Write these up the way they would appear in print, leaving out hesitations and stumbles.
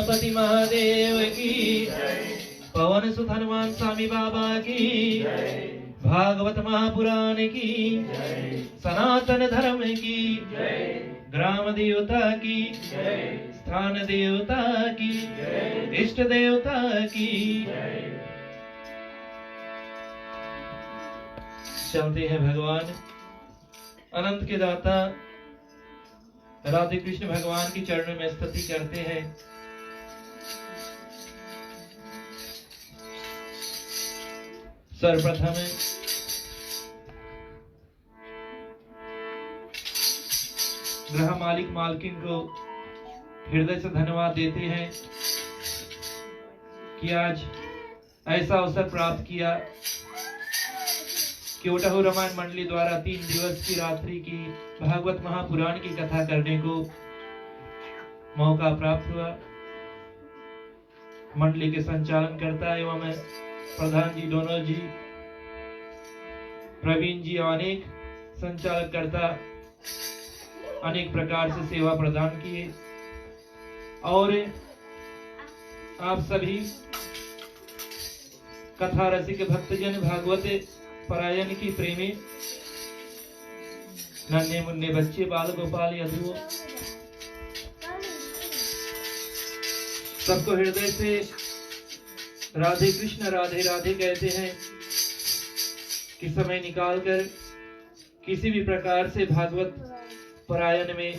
गणपति महादेव की, पवन सुत हनुमान स्वामी बाबा की, भागवत महापुराण की, सनातन धर्म की, ग्राम देवता की, स्थान देवता की, इष्ट देवता की। चलते हैं भगवान अनंत के दाता राधे कृष्ण भगवान की चरणों में स्तुति करते हैं। सर्वप्रथम गृह मालिक मालकिन को हृदय से धन्यवाद देते हैं कि आज ऐसा अवसर प्राप्त किया कि उटहु रामायण मंडली द्वारा 3 दिवस की रात्रि की भागवत महापुराण की कथा करने को मौका प्राप्त हुआ। मंडली के संचालन करता एवं प्रधान जी, डोनर जी, प्रवीण जी और अनेक संचालक करता अनेक प्रकार से सेवा प्रदान किए। और आप सभी कथा रसिक भक्तजन, भागवत परायण की प्रेमी, नन्हे मुन्ने बच्चे, बाल गोपाल यदुओं, सबको हृदय से राधे कृष्ण राधे राधे कहते हैं कि समय निकालकर किसी भी प्रकार से भागवत परायण में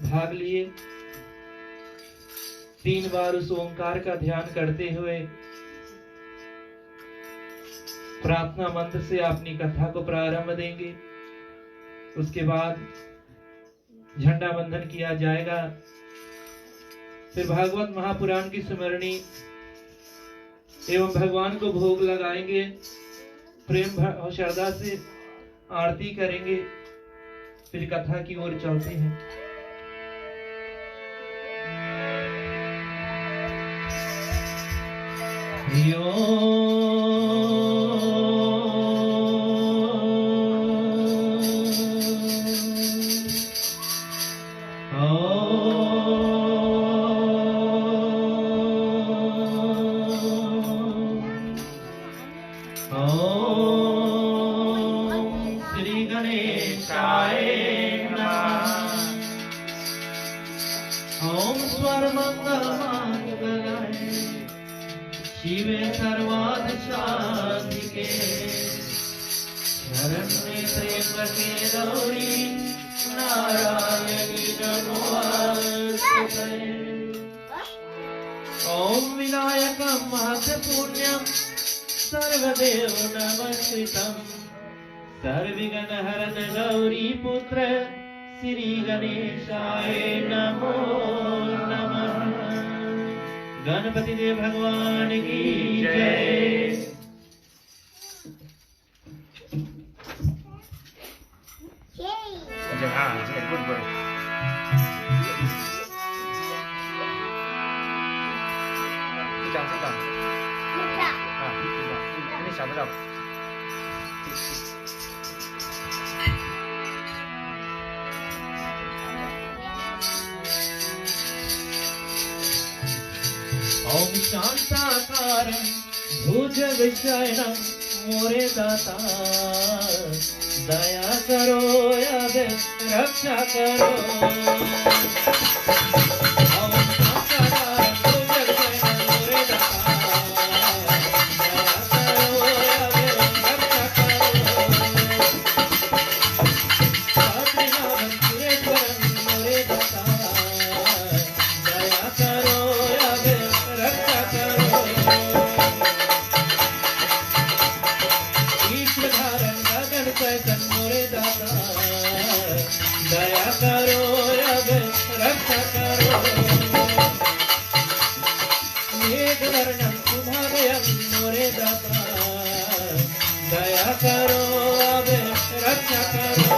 भाग लिए। 3 बार उस ओंकार का ध्यान करते हुए प्रार्थना मंत्र से अपनी कथा को प्रारंभ देंगे। उसके बाद झंडा बंधन किया जाएगा। फिर भागवत महापुराण की स्मरणी एवं भगवान को भोग लगाएंगे, प्रेम और श्रद्धा से आरती करेंगे। फिर कथा की ओर चलते हैं। श्री गणेशाय नमः। ओम सर्वमंगलमांगल्ये शिवे सर्वार्थ साधिके शरण्ये त्र्यंबके गौरी नारायणी नमोस्तुते। ओम विनायकं महत्पुण्यं सर्वदेव नमस्कृतं सर्वविघ्नहरं गौरी पुत्र श्री गणेशाय नमो नमः। गणपति देव भगवान की जय। Good boy. ini siapa tau? ओम शांताकारं भुजगशयनं मोरे दाता दया करो अब रक्षा करो। ओम शांताकारं भुजगशयनं मोरे दाता दया करो अब रक्षा करो। सात्विनाभं सुरेश्वरं मोरे दाता दया करो अब रक्षा करो। ईश्वरधारं गगन चैतन मोरे दाता दया करो अब रक्षा करो। मेघवर्णं शुभालयं मोरे दाता दया करो अब रक्षा करो।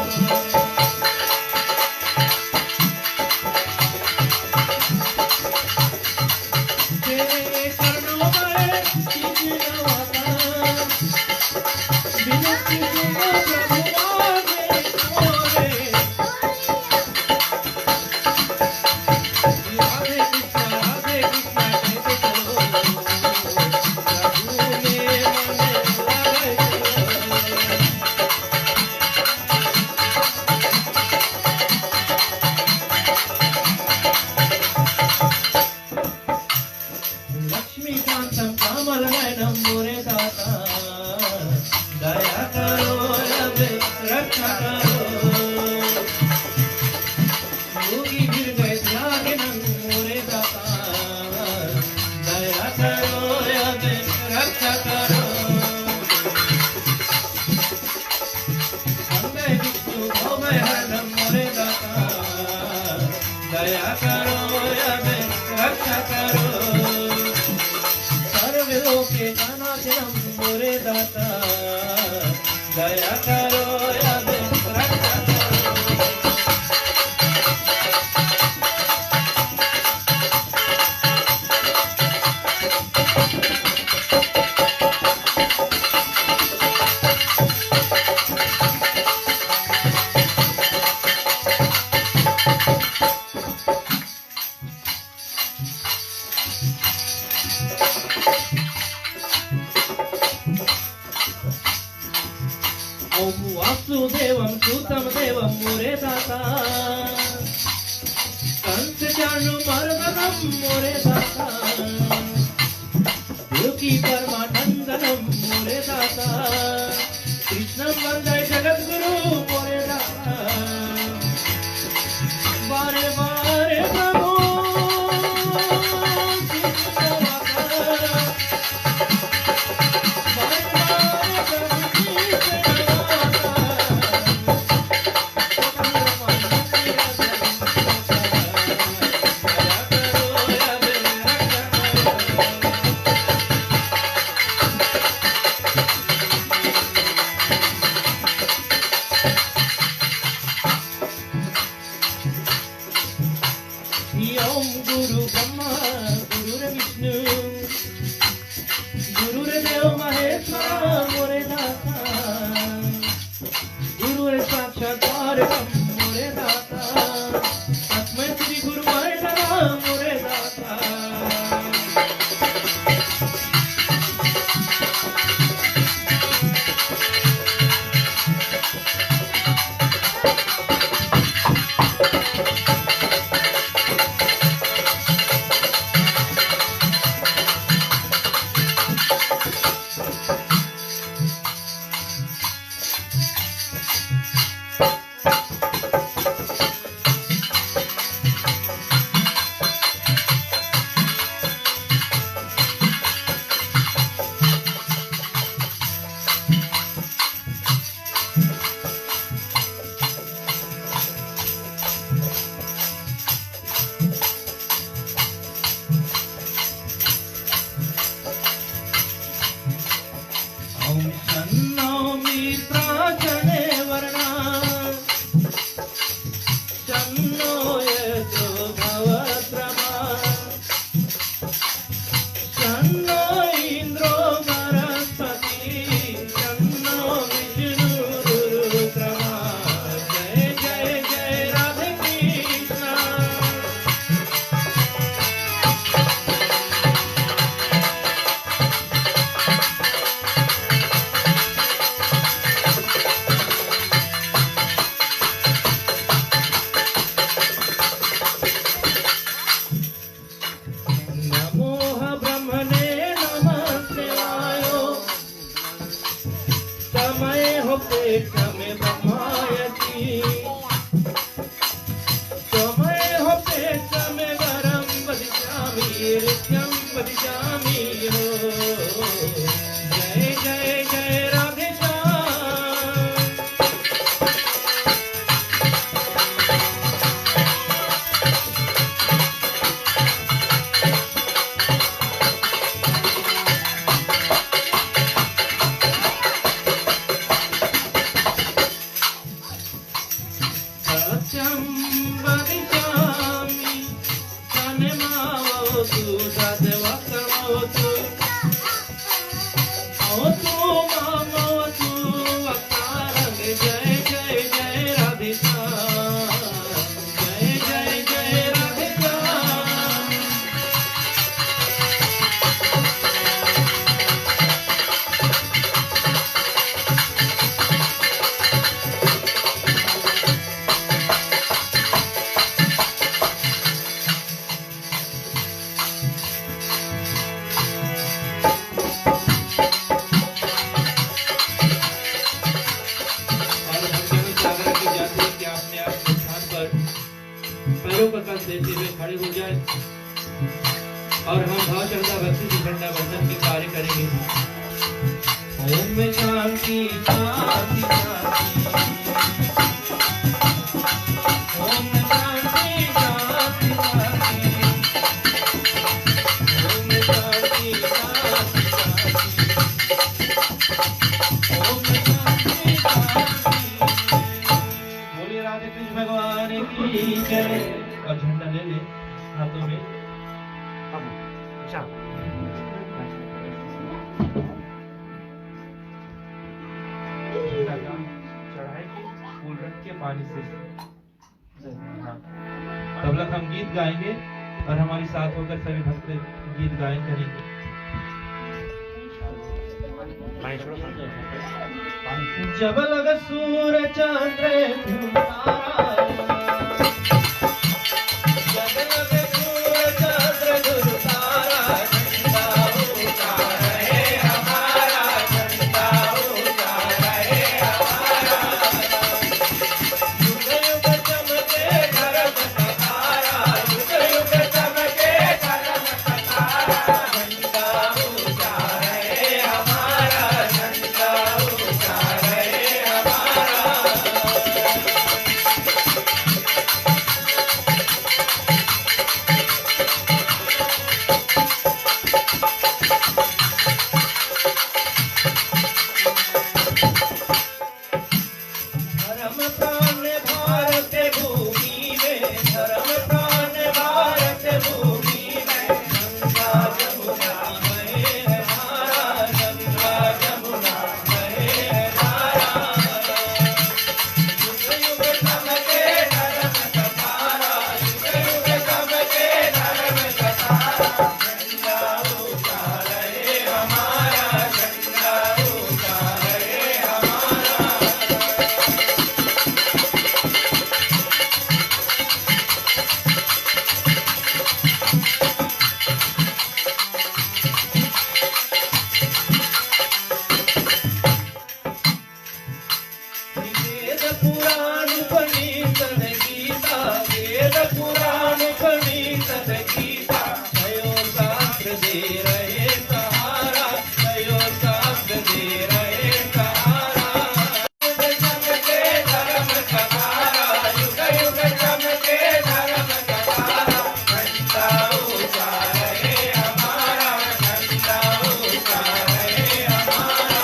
तेरे कर्णों में चिन्हवाता विनती सुनो प्रभु आगे मोरे। राधे लक्ष्मीकांतं कमलनयनं मोरे दाता दया करो अब रक्षा करो योगी गिर गए त्यागनं मोरे दाता दया करो अब रक्षा करो वंदे विष्णु भवभय हरणं मोरे दाता दया करो अब रक्षा करो के नानाचरम मोरे दाता दया करो अब रक्षा करो ओम वासुदेवं सुतं देवं मोरे दाता कंस चाणूरमर्दनं मोरे दाता देवकी परमानंदनं मोरे दाता कृष्णं वंदे जगद्गुरु मोरे दाता बारे बारे प्रभु ओम गुरु ब्रह्मा गुरुर्विष्णु गुरुर्देव महेश्वर मोरे दाता गुरुर् साक्षात् परब्रह्म मोरे दाता तस्मै श्री गुरुवाय नमः मोरे दाता जय जय जय राधे श्याम और हम भाव श्रद्धा भक्ति से झंडा वंदन के कार्य करेंगे। ओम शांति शांति शांति, ओम शांति शांति शांति, ओम शांति शांति शांति, ओम शांति शांति। बोलिए राधे कृष्ण भगवान की जय। और झंडा ले ले हाथों में। चढ़ाएंगे फूल रख के पानी से। हाँ। तब तक हम गीत गाएंगे और हमारे साथ होकर सभी भक्त गीत गायन करेंगे। जब लग सूरज चंद्र तारा, जब लग सूरज चंद्र ध्रुव तारा, झंडा ऊंचा रहे हमारा, झंडा ऊंचा रहे हमारा। युग युग चमके धर्म का तारा, युग युग चमके धर्म का तारा, झंडा ऊंचा रहे हमारा, झंडा ऊंचा रहे हमारा। धर्म प्राण भारत भूमि में, धर्म प्राण भारत भूमि में, गंगा जमुना बहे हमारा, गंगा जमुना बहे हमारा। युग युग चमके धर्म का तारा, युग युग चमके धर्म का तारा, झंडा ऊंचा रहे हमारा, झंडा ऊंचा रहे हमारा। वेद पुराण उपनिषद गीता, वेद पुराण उपनिषद गीता, भयो शास्त्र दे रहे सहारा, भयो शास्त्र दे रहे सहारा। युग चमके धर्म का तारा, युग युग चमके धर्म का तारा, झंडा ऊंचा रहे हमारा, झंडा ऊंचा रहे हमारा।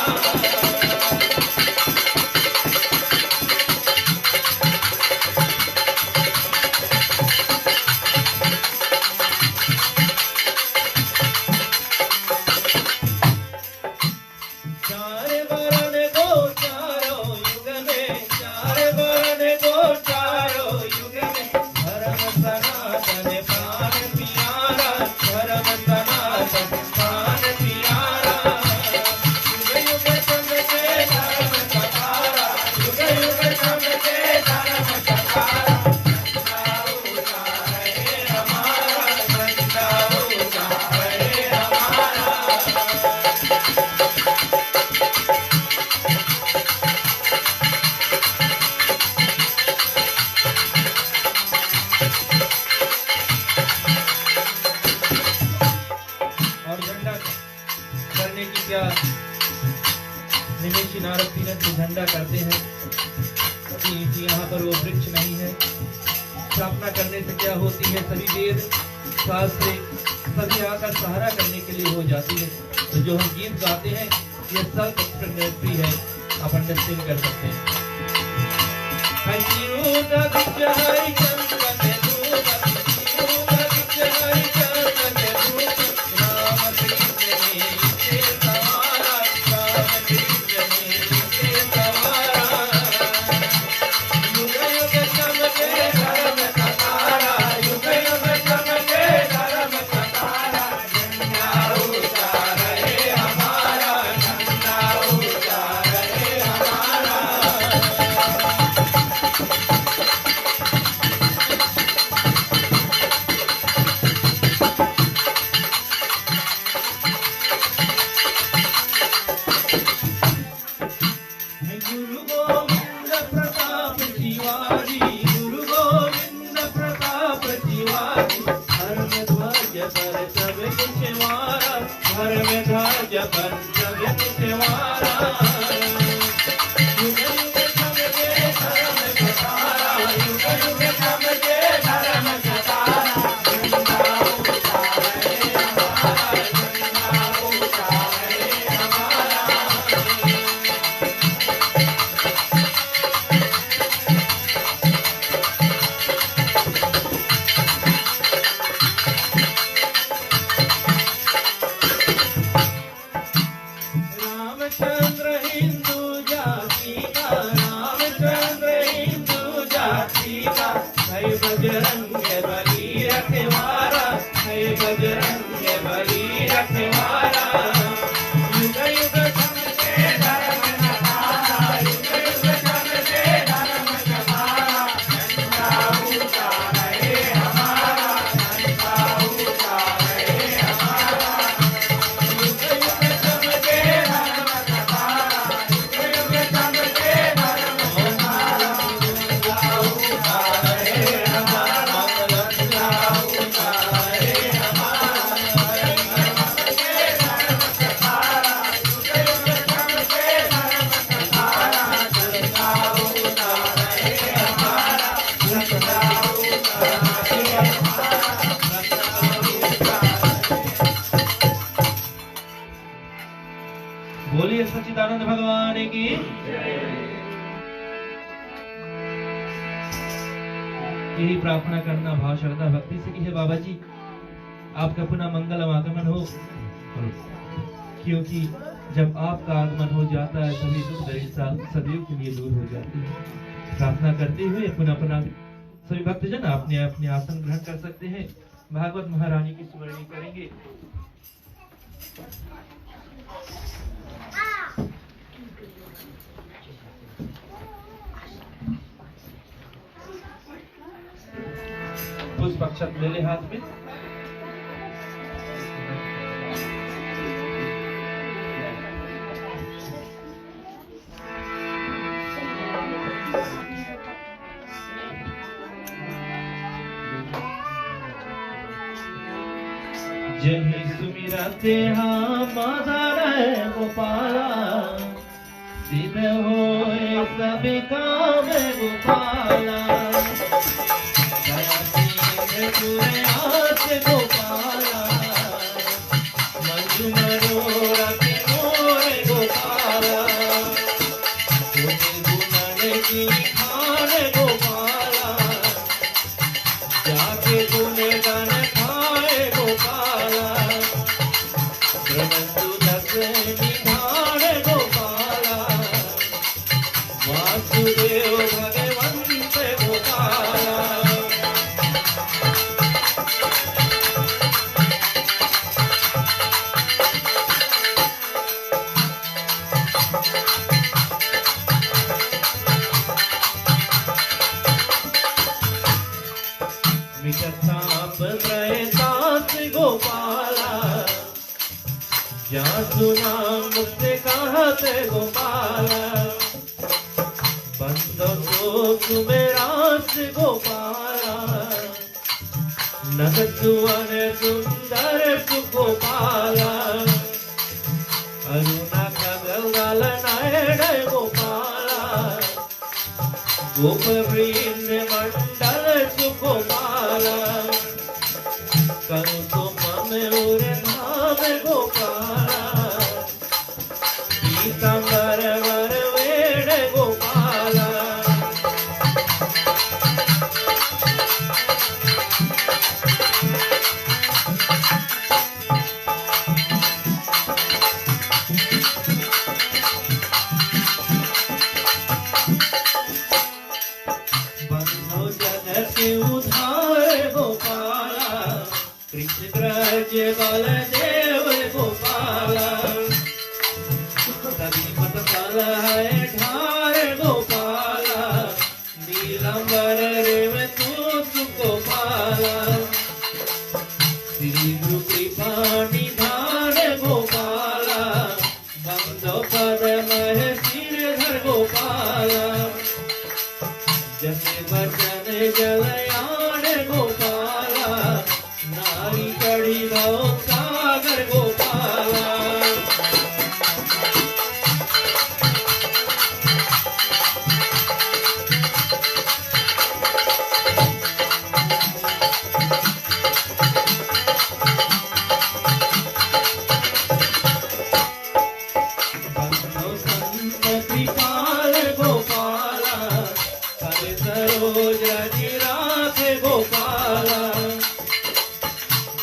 चार वरण दो चारों युग में, चार वरण दो चारों युग में, धर्म सनातन प्राण प्यारा, धर्म सनातन प्राण प्यारा। युग युग चमके धर्म का तारा, युग युग चमके धर्म का तारा, झंडा ऊंचा रहे हमारा, झंडा ऊंचा रहे हमारा। और झंडा करने की क्या निमेषी नारद तीरथ से झंडा करते हैं कि यहाँ पर वो वृक्ष नहीं है। स्थापना करने से क्या होती है, सभी वेद शास्त्र सभी आकर सहारा करने के लिए हो जाती है। तो जो हम गीत गाते हैं ये सेल्फ एक्सप्लेनेटरी है, आप अंडरस्टैंड कर सकते हैं। पर सब कुछ वारा, घर में धाज पर सब कुछ वारा। युग युग चमके धर्म का तारा, युग युग चमके धर्म का तारा। झंडा ऊंचा है हमारा, झंडा ऊंचा है हमारा। रामचंद्र हिंदू जाति का, रामचंद्र हिंदू जाति का। है बजरंग बली रखवारा, है बजरंग बली रखवारा। युग युग चमके धर्म का तारा, युग युग चमके धर्म का तारा। झंडा ऊंचा है हमारा, झंडा ऊंचा है हमारा। युग युग चमके धर्म का तारा, युग युग चमके धर्म का तारा। झंडा ऊंचा है हमारा, झंडा ऊंचा है हमारा। बोलिए सच्चिदानंद भगवान की। यही प्रार्थना करना भाव श्रद्धा भक्ति से की है बाबा जी, आपका पुनः मंगलम आगमन हो। क्योंकि जब आपका आगमन हो जाता है सभी दुख दरिद्रता सदैव के लिए दूर हो जाती है। प्रार्थना करते हुए पुनः पुनः सभी भक्तजन अपने अपने आसन ग्रहण कर सकते हैं। भागवत महारानी की स्मरण करेंगे। पुष्प अक्षत ले ले हाथ में। जही सुमिरते माधर गोपाला, सिद्ध होए सब काम गोपाला। पूरे हाथ गोपाला, मंजू मरोड़ा के मोरे गोपाला। गुणन की खान गोपाला, जाके गुने गान खाए गोपाला। ब्रह्मंडु दस निधान गोपाला, वासुदेव भगवंत गोपाला। मिटताप त्रयतास गोपाला, जा सुना मुझसे कहते गोपाला। बंदो तो सुमेरास गोपाला, नग सुवन सुंदर गोपाला। अरुणा खगवाल नायण गोपाला, गोप वृंद मंडल सुगोपाला। कनु तो मन उरे धाम गोपाला, पीतांबर वर वेण गोपाला। उधार गोपाला, कृष्ण ब्रज बलदेव गोपाला। सभी मत फल है ढार गोपाला, नीलंबर रेव तू गोपाला। श्री गुरु कृपा निधान गोपाला, बंदो पद मह सिरधर गोपाला। जसे वचन जलयान गोपाला, नारी कड़ी हरि भव सागर गोपाला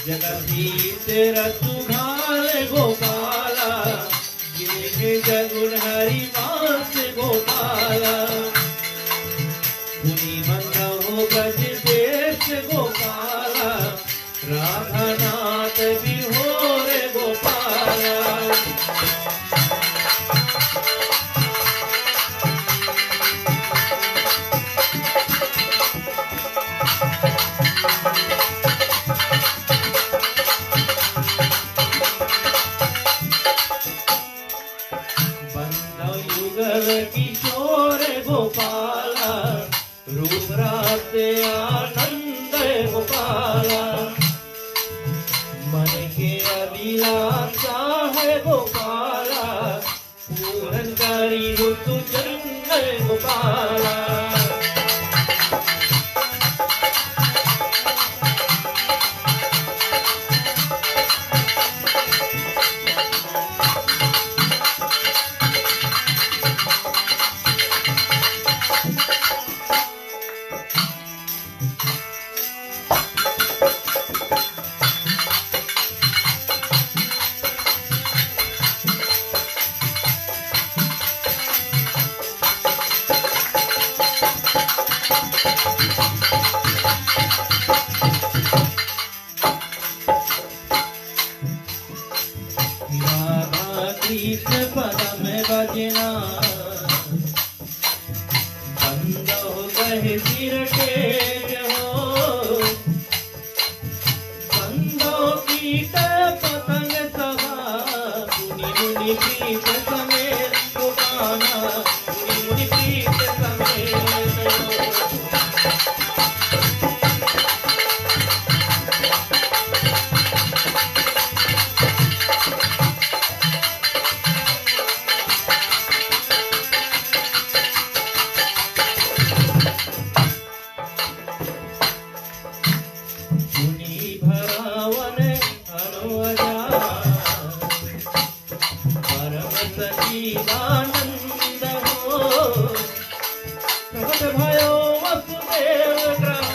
जगदीश रसुघाल गोपाला गिरे जगुण हरि वास गोपाला मुनि बंधो ब्रज देश गोपाला राधानाथ बिहोर गोपाला किशोर गोपाला रूप रात आनंद गोपाला मन के अभिलाषा है गोपाला पूरन करी तु चरण गोपाला कृष्ण पदम बजना बंदो कहे सिर टेक हो बंदो कीट पतंग सभा मुनि मुनि प्रीत समेत गोपाना मुनि मुनि प्रीत समेत आनंद हो प्रकट भयो वसुदेव ग्रह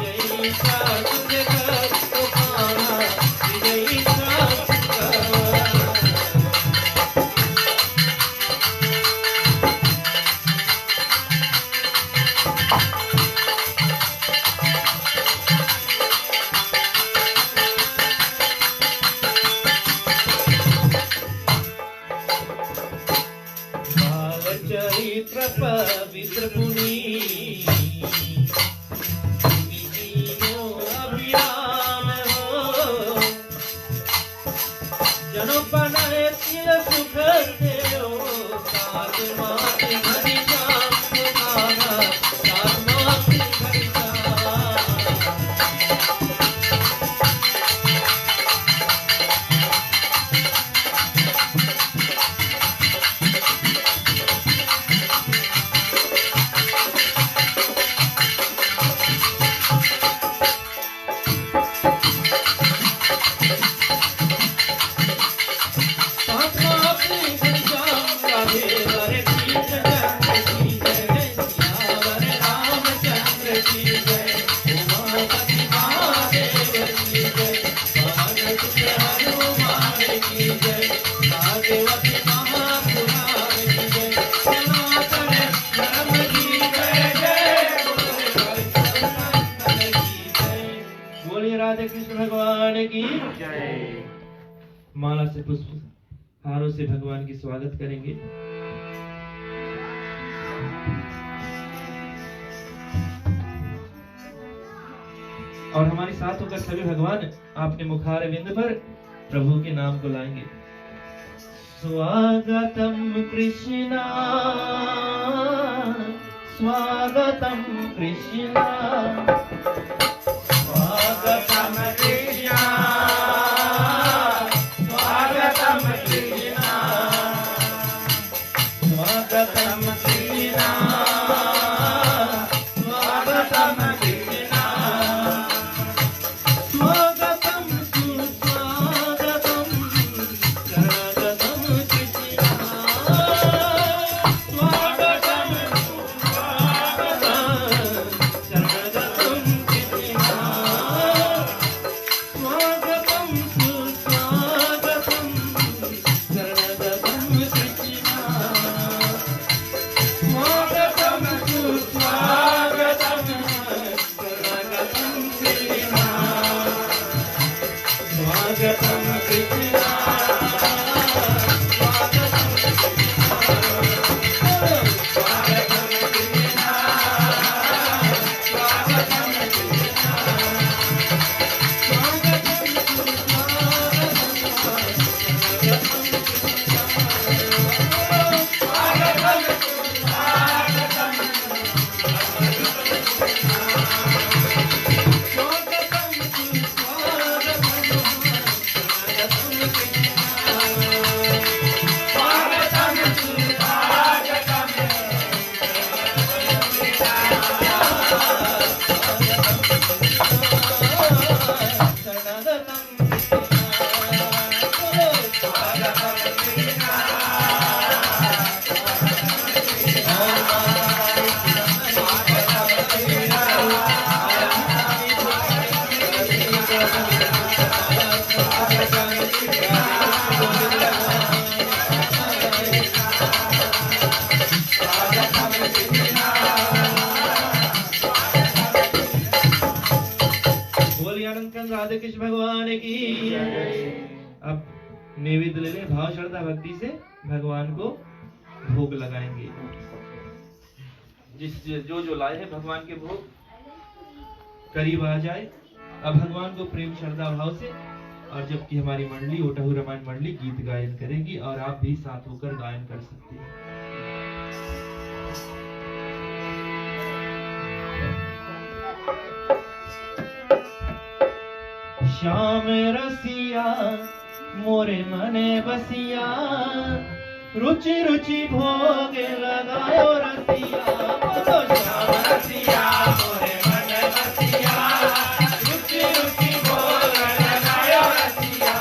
जय सासुर गोपाला जय सासुर चरित्र पवित्र पुनी अभिराम हो जनपन सुख देव सात मात घरि जाना सात मात घरि राधे कृष्ण भगवान की जय। माला से पुष्प हारों से भगवान की स्वागत करेंगे। और हमारे साथ होकर सभी भगवान आपने मुखार बिंद पर प्रभु के नाम को लाएंगे। स्वागतम कृष्णा स्वागतम कृष्णा स्वागतम कृष्णा सुस्वागतम शरणगतम कृष्णा स्वागतम सुस्वागतम शरणगतम कृष्णा स्वागतम कृष्णा राधे कृष्ण भगवान की। अब नैवेद्य ले लें, भाव श्रद्धा भक्ति से भगवान को भोग लगाएंगे। जो लाए हैं भगवान के भोग करीब आ जाए। अब भगवान को प्रेम श्रद्धा भाव से, और जबकि हमारी मंडली ओटाहू रामायण मंडली गीत गायन करेगी और आप भी साथ होकर गायन कर सकते हैं। श्याम रसिया मोरे मने बसिया रुचि रुचि भोग लगायो रसिया। बोलो श्याम रसिया मोरे मने बसिया रुचि रुचि भोग लगायो रसिया।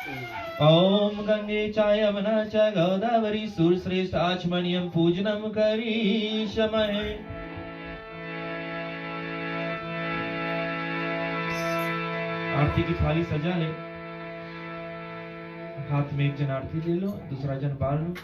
ओम गंगे चाय यमुना च गोदावरी सुरश्रेष्ठ आचमनियम पूजनम करीष्महे। आरती की थाली सजा ले, हाथ में एक जन आरती ले लो, दूसरा जन बाल लो।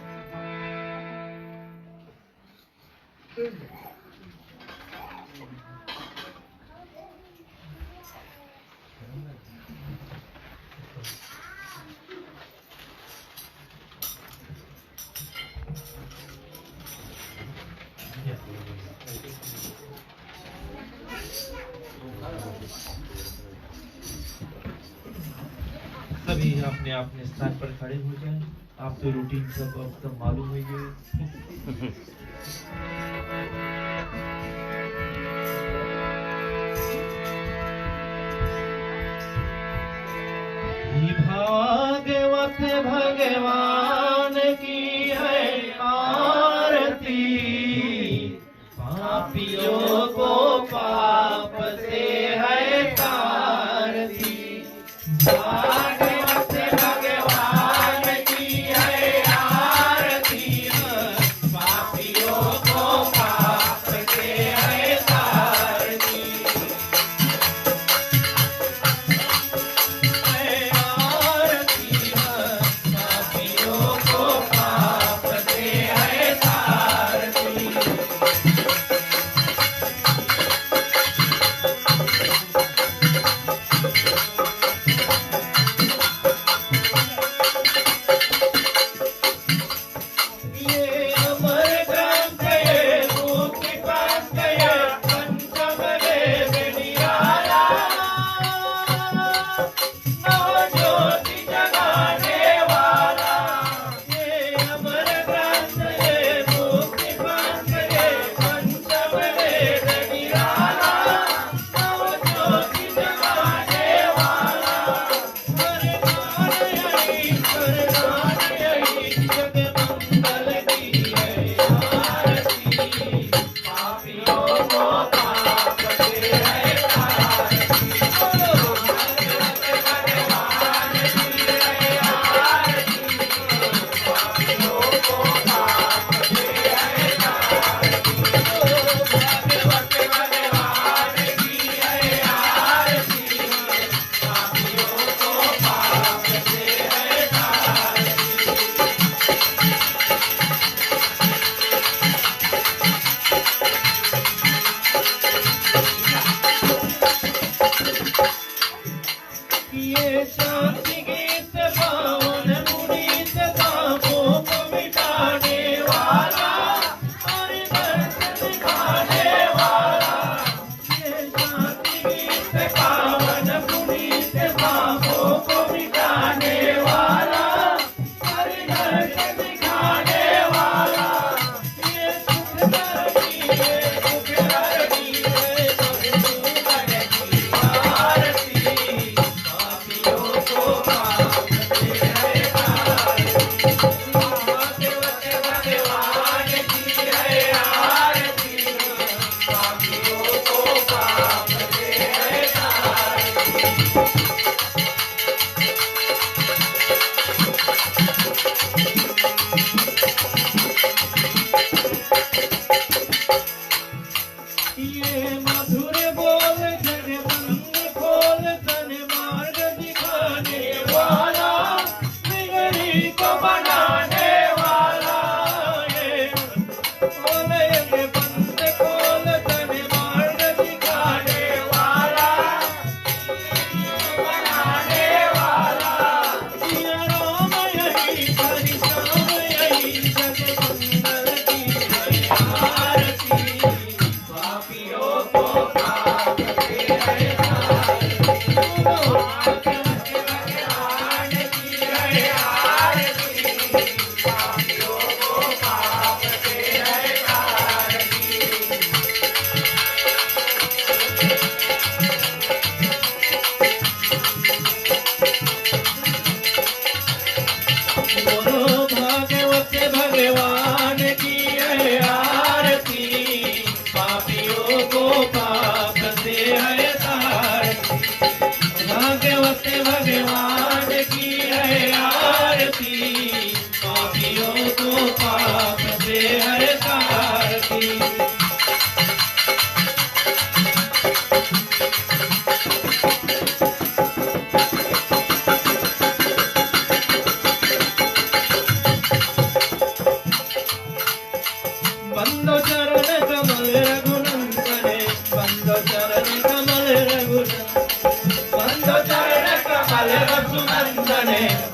सभी अपने अपने स्थान पर खड़े हो जाएं। आप तो रूटीन सब अब तक मालूम हो गए। भागवत भगवान की है आरती, पापियों को पाप से है तारती। भागवत भगवान की है आरती, पापियों को पाप से है तारती। आरती पापियों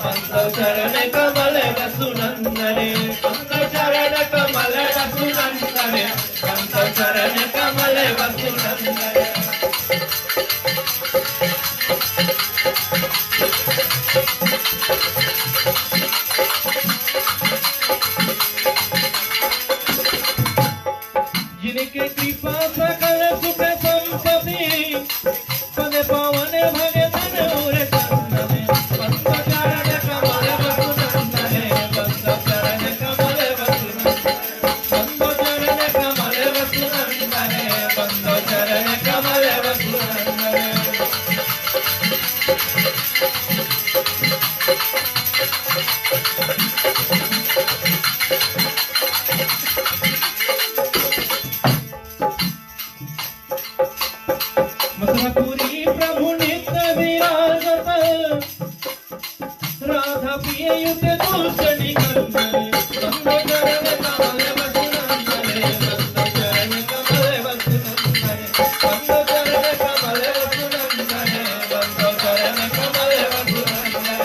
बंदो चरण कमल वसुनंदने, बंदो चरण कमल वसुनंदने, बंदो चरण कमल वसुनंदने। जिनके कृपा सकल सुख संपत्ति, पद पावन भगतन और चंदने, बंदो चरण कमल वसुनंदने, बंदो चरण कमल वसुनंदने, बंदो चरण कमल वसुनंदने, बंदो चरण कमल वसुनंदने। मथुरापुरी प्रभु नित्य विराजत, राधा पियुत दुष्ट निकंदने, बंदो चरण कमल वसुनंदने, बंदो चरण कमल वसुनंदने, बंदो चरण कमल वसुनंदने, बंदो चरण कमल वसुनंदने।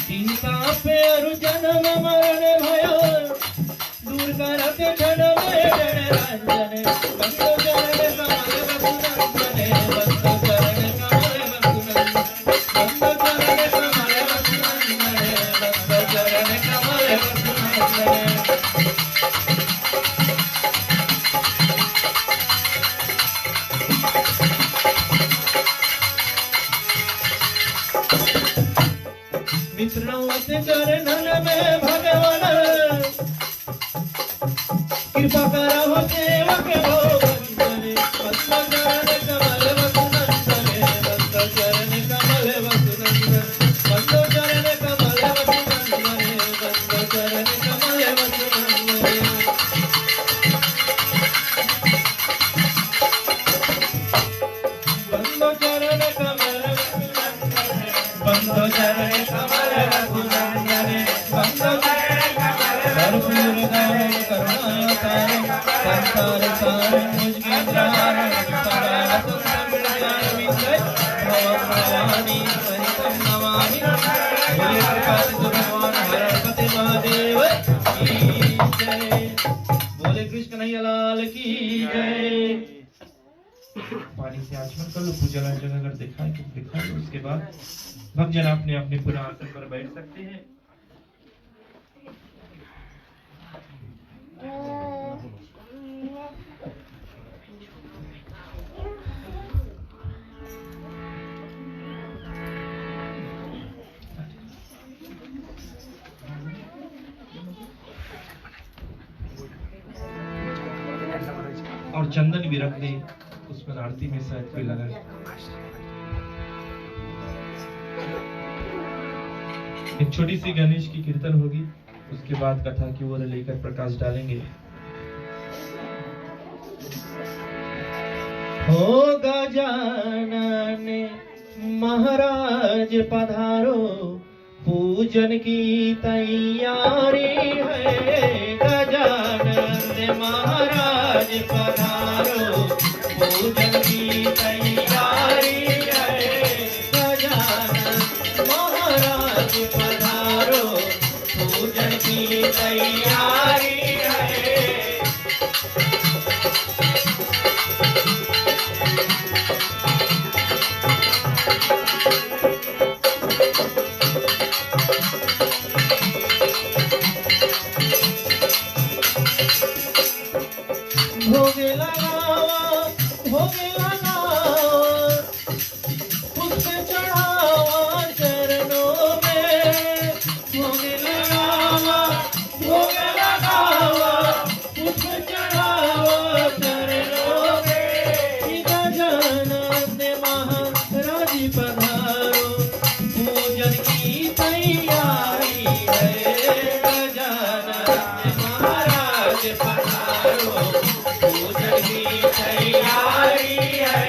चिंता पे अरु जन्म मरण भयो, दूर करत क्षण में डर रंजन, बंदो चरण कमल वसुनंदने, बंदो चरण कमल वसुनंदने, बंदो चरण कमल वसुनंदने, बंदो चरण कमल वसुनंदने। मित्रवत चरणन में भगवान, कृपा करहो सेवक हो बंदने, बंदो चरण कमल वसुनंदने, बंदो चरण कमल वसुनंदने, बंदो चरण कमल वसुनंदने, बंदो चरण कमल वसुनंदने। बंदो चरण कमल वसुनंदने, बंदो चरण कमल वसुनंदने, बंदो चरण कमल कर्पूर गौरव करुणावतारम, संसार सारम भुजगेन्द्रहारम, सदा वसंतमृगामिन्द्र भवं भवानी सहितं नमामि। बोले कृपानिधि भगवान हरपति महादेव की जय। बोले कृष्ण कन्हैया लाल की जय। पानी से आचमन कर लो, पूजा अर्चना अगर दिखाए तो दिखा लो। उसके बाद भक्तजन अपने अपने पूरा आसन पर बैठ सकते हैं। और चंदन भी रख दे, उसमें आरती में शायद कोई लगा है। एक छोटी सी गणेश की कीर्तन होगी, उसके बाद कथा की ओर लेकर प्रकाश डालेंगे। हो गजानन महाराज पधारो, पूजन की तैयारी है। गजानन महाराज पधारो, पूजन की तैयारी है। गजानन महाराज पधारो, पूजन की तैयारी है। भोग लगावा, भोग लगावा, पुष्प चढ़ावा चरणों में। भोग लगावा, भोग लगावा, पुष्प चढ़ावा चरणों में। गजानन महाराज पधारो, पूजन की तैयारी है। गजानन महाराज पधारो, पूजन की तैयारी है।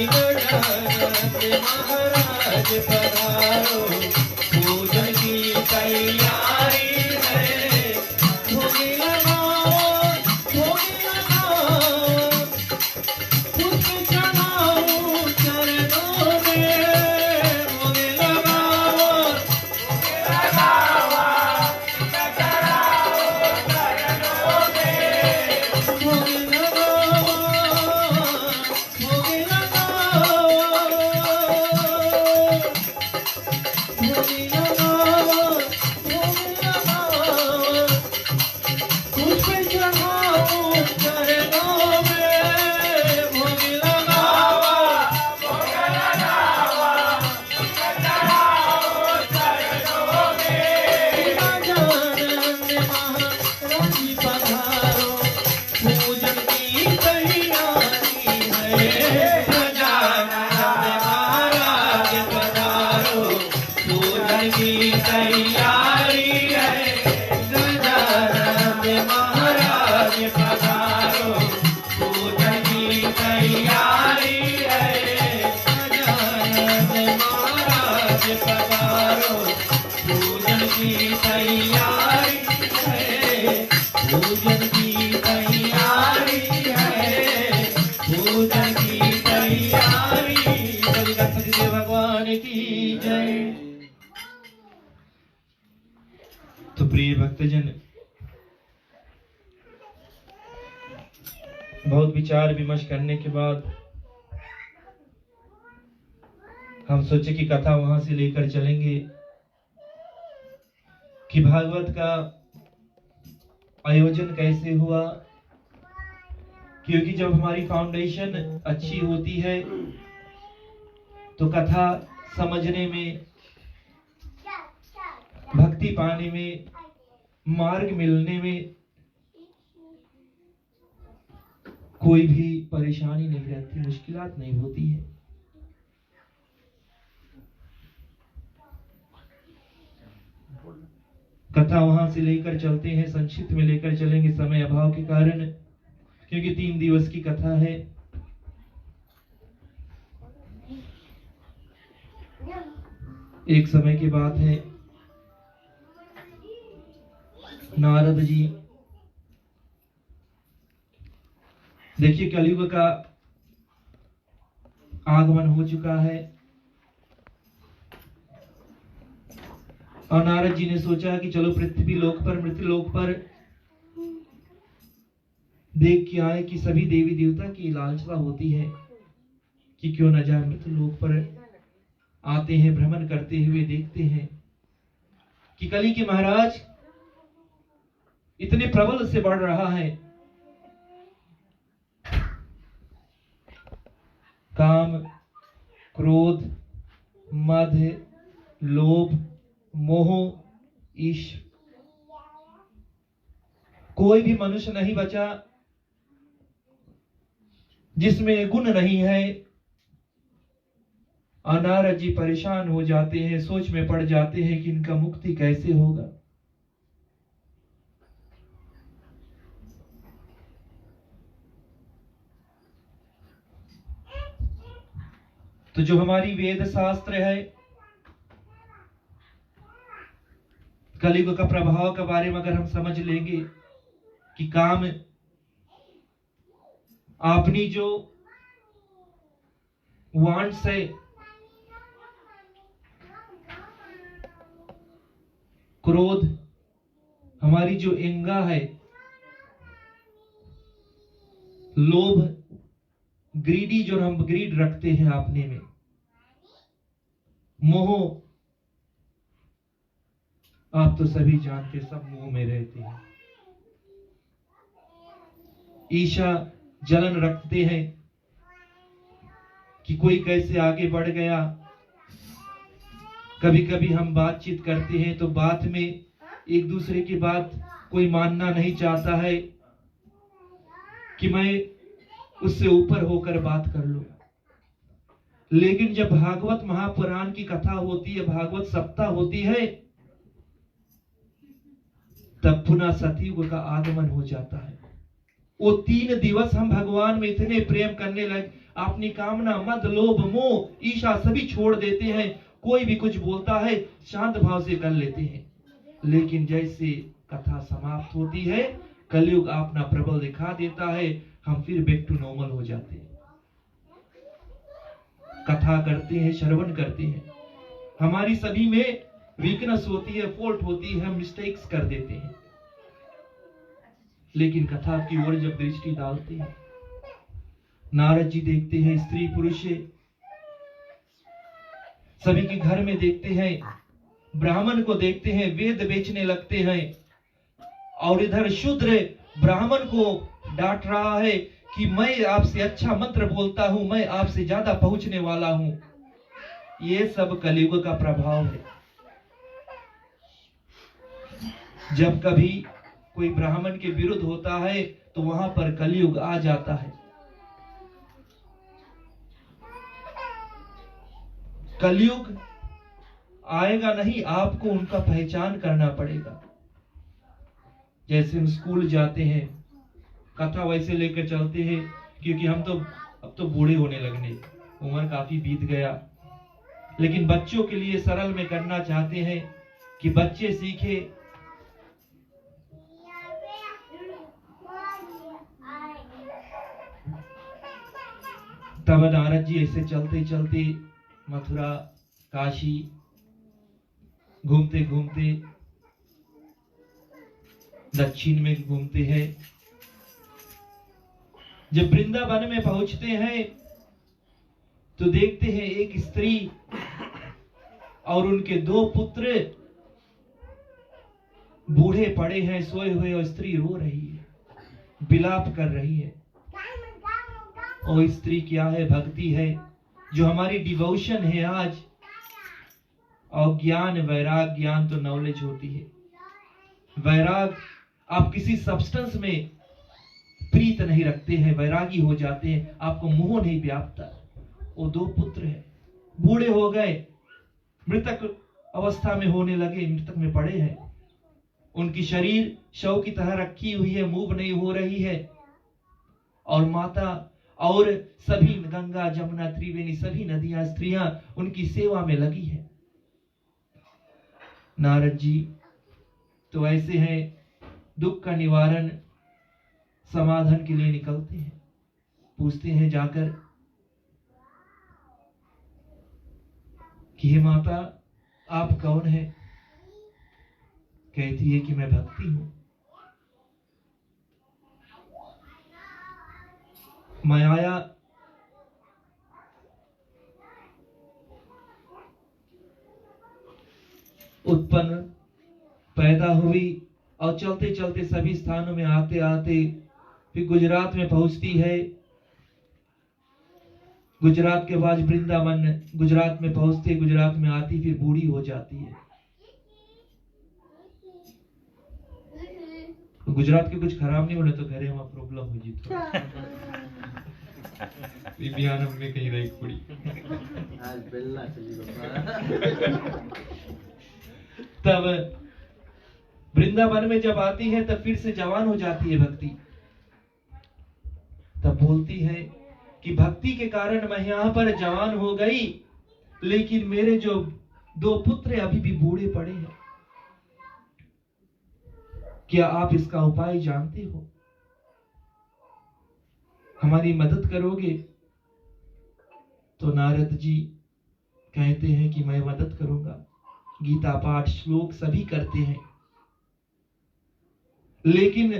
गजानन महाराज पधारो, पूजन की तैयारी है। भोग लगाओ, भोग लगाओ, पुष्प चढ़ाओ चरणों में। भोग लगाओ, भोग लगाओ, भोग लगाओ, भोग लगाओ, भोग लगाओ, पुष्प चढ़ाओ चरणों में। भोग लगाओ, गजानन महाराज पधारो, पूजन की तैयारी है। गजानन महाराज पधारो, पूजन की तैयारी है। गजानन महाराज पधारो, पूजन की तैयारी है। गजानन महाराज पधारो, पूजन की तैयारी है। पूजन की तैयारी है। पूजन की तैयारी। बोल गणपति देव भगवान की जय। तो प्रिय भक्तजन, बहुत विचार विमर्श करने के बाद हम सोचे कि कथा वहां से लेकर चलेंगे कि भागवत का आयोजन कैसे हुआ। क्योंकि जब हमारी फाउंडेशन अच्छी होती है तो कथा समझने में, भक्ति पाने में, मार्ग मिलने में कोई भी परेशानी नहीं रहती, मुश्किलात नहीं होती है। कथा वहां से लेकर चलते हैं, संक्षिप्त में लेकर चलेंगे समय अभाव के कारण, क्योंकि 3 दिवस की कथा है। एक समय की बात है, नारद जी, देखिए कलयुग का आगमन हो चुका है और नारद जी ने सोचा कि चलो पृथ्वी लोक पर, मृत्यु लोक पर देख के आए कि सभी देवी देवता की लालसा होती है कि क्यों न जाए मृत्यु लोक पर आते हैं, भ्रमण करते हुए देखते हैं कि कली के महाराज इतने प्रबल से बढ़ रहा है। काम, क्रोध, मद, लोभ, मोह, ईर्ष्या, कोई भी मनुष्य नहीं बचा जिसमें गुण नहीं है। और नारद जी परेशान हो जाते हैं, सोच में पड़ जाते हैं कि इनका मुक्ति कैसे होगा। तो जो हमारी वेद शास्त्र है, कलयुग का प्रभाव के बारे में अगर हम समझ लेंगे कि काम अपनी जो वांट्स है, क्रोध हमारी जो इंगा है, लोभ, ग्रीडी जो हम ग्रीड रखते हैं अपने में, मोह, आप तो सभी जानते सब मोह में रहते हैं। ईर्ष्या, जलन रखते हैं कि कोई कैसे आगे बढ़ गया। कभी कभी हम बातचीत करते हैं तो बात में एक दूसरे की बात कोई मानना नहीं चाहता है कि मैं उससे ऊपर होकर बात कर लूं। लेकिन जब भागवत महापुराण की कथा होती है, भागवत सप्ताह होती है, तब पुनः सतयुग का आगमन हो जाता है। वो 3 दिवस हम भगवान में इतने प्रेम करने लगे, अपनी कामना, मद, लोभ, मोह, ईर्ष्या सभी छोड़ देते हैं। कोई भी कुछ बोलता है शांत भाव से कर लेते हैं। लेकिन जैसे कथा समाप्त होती है, कलयुग अपना प्रबल दिखा देता है, हम फिर बैक टू नॉर्मल हो जाते हैं। कथा करते हैं, श्रवण करते हैं, हमारी सभी में वीकनेस होती है, फॉल्ट होती है, हम मिस्टेक्स कर देते हैं। लेकिन कथा की ओर जब दृष्टि डालते हैं, नारद जी देखते हैं स्त्री पुरुष सभी के घर में देखते हैं, ब्राह्मण को देखते हैं वेद बेचने लगते हैं, और इधर शूद्र ब्राह्मण को डांट रहा है कि मैं आपसे अच्छा मंत्र बोलता हूं, मैं आपसे ज्यादा पहुंचने वाला हूं। ये सब कलयुग का प्रभाव है। जब कभी कोई ब्राह्मण के विरुद्ध होता है तो वहां पर कलयुग आ जाता है। कलयुग आएगा नहीं, आपको उनका पहचान करना पड़ेगा। जैसे हम स्कूल जाते हैं, कथा वैसे लेकर चलते हैं, क्योंकि हम तो अब तो बूढ़े होने लगने, उम्र काफी बीत गया। लेकिन बच्चों के लिए सरल में करना चाहते हैं कि बच्चे सीखे। तब नारद जी ऐसे चलते चलते मथुरा, काशी घूमते घूमते दक्षिण में घूमते हैं। जब वृंदावन में पहुंचते हैं तो देखते हैं एक स्त्री और उनके 2 पुत्र बूढ़े पड़े हैं सोए हुए, और स्त्री रो रही है, विलाप कर रही है। और स्त्री क्या है? भक्ति है, जो हमारी डिवोशन है आज। और ज्ञान, वैराग, ज्ञान तो नॉलेज होती है, वैराग आप किसी सब्सटेंस में प्रीत नहीं रखते हैं, वैरागी हो जाते हैं, आपको मोह नहीं व्यापता। वो 2 पुत्र हैं, बूढ़े हो गए, मृतक अवस्था में होने लगे, मृतक में पड़े हैं। उनकी शरीर शव की तरह रखी हुई है, मूव नहीं हो रही है। और माता और सभी गंगा, जमुना, त्रिवेणी सभी नदियां, स्त्रियां उनकी सेवा में लगी है। नारद जी तो ऐसे हैं, दुख का निवारण, समाधान के लिए निकलते हैं। पूछते हैं जाकर कि हे माता, आप कौन है? कहती है कि मैं भक्ति हूं। माया उत्पन्न पैदा हुई और चलते चलते सभी स्थानों में आते आते फिर गुजरात में पहुंचती है। गुजरात के बाद वृंदावन, गुजरात में पहुंचते, गुजरात में आती, फिर बूढ़ी हो जाती है। गुजरात के कुछ खराब नहीं होने तो घरे वहां प्रॉब्लम हो जी बिहान में कहीं रही कुड़ी। तब वृंदावन में जब आती है तब फिर से जवान हो जाती है भक्ति। तब बोलती है कि भक्ति के कारण मैं यहाँ पर जवान हो गई, लेकिन मेरे जो 2 पुत्र अभी भी बूढ़े पड़े हैं। क्या आप इसका उपाय जानते हो? हमारी मदद करोगे? तो नारद जी कहते हैं कि मैं मदद करूंगा। गीता पाठ, श्लोक सभी करते हैं, लेकिन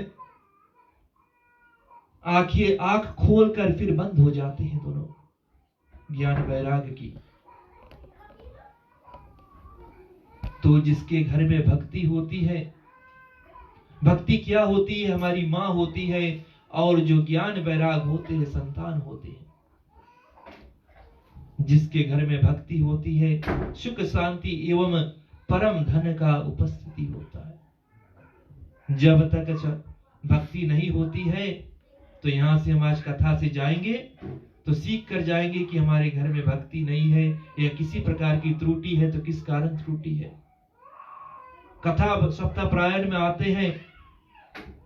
आंख खोलकर फिर बंद हो जाते हैं दोनों, ज्ञान वैराग की। तो जिसके घर में भक्ति होती है, भक्ति क्या होती है? हमारी माँ होती है, और जो ज्ञान वैराग होते हैं संतान होते हैं। जिसके घर में भक्ति होती है, सुख शांति एवं परम धन का उपस्थिति होता है। जब तक भक्ति नहीं होती है, तो यहाँ से हम आज कथा से जाएंगे तो सीख कर जाएंगे कि हमारे घर में भक्ति नहीं है, या किसी प्रकार की त्रुटि है तो किस कारण त्रुटि है। कथा सप्ताह प्रायण में आते हैं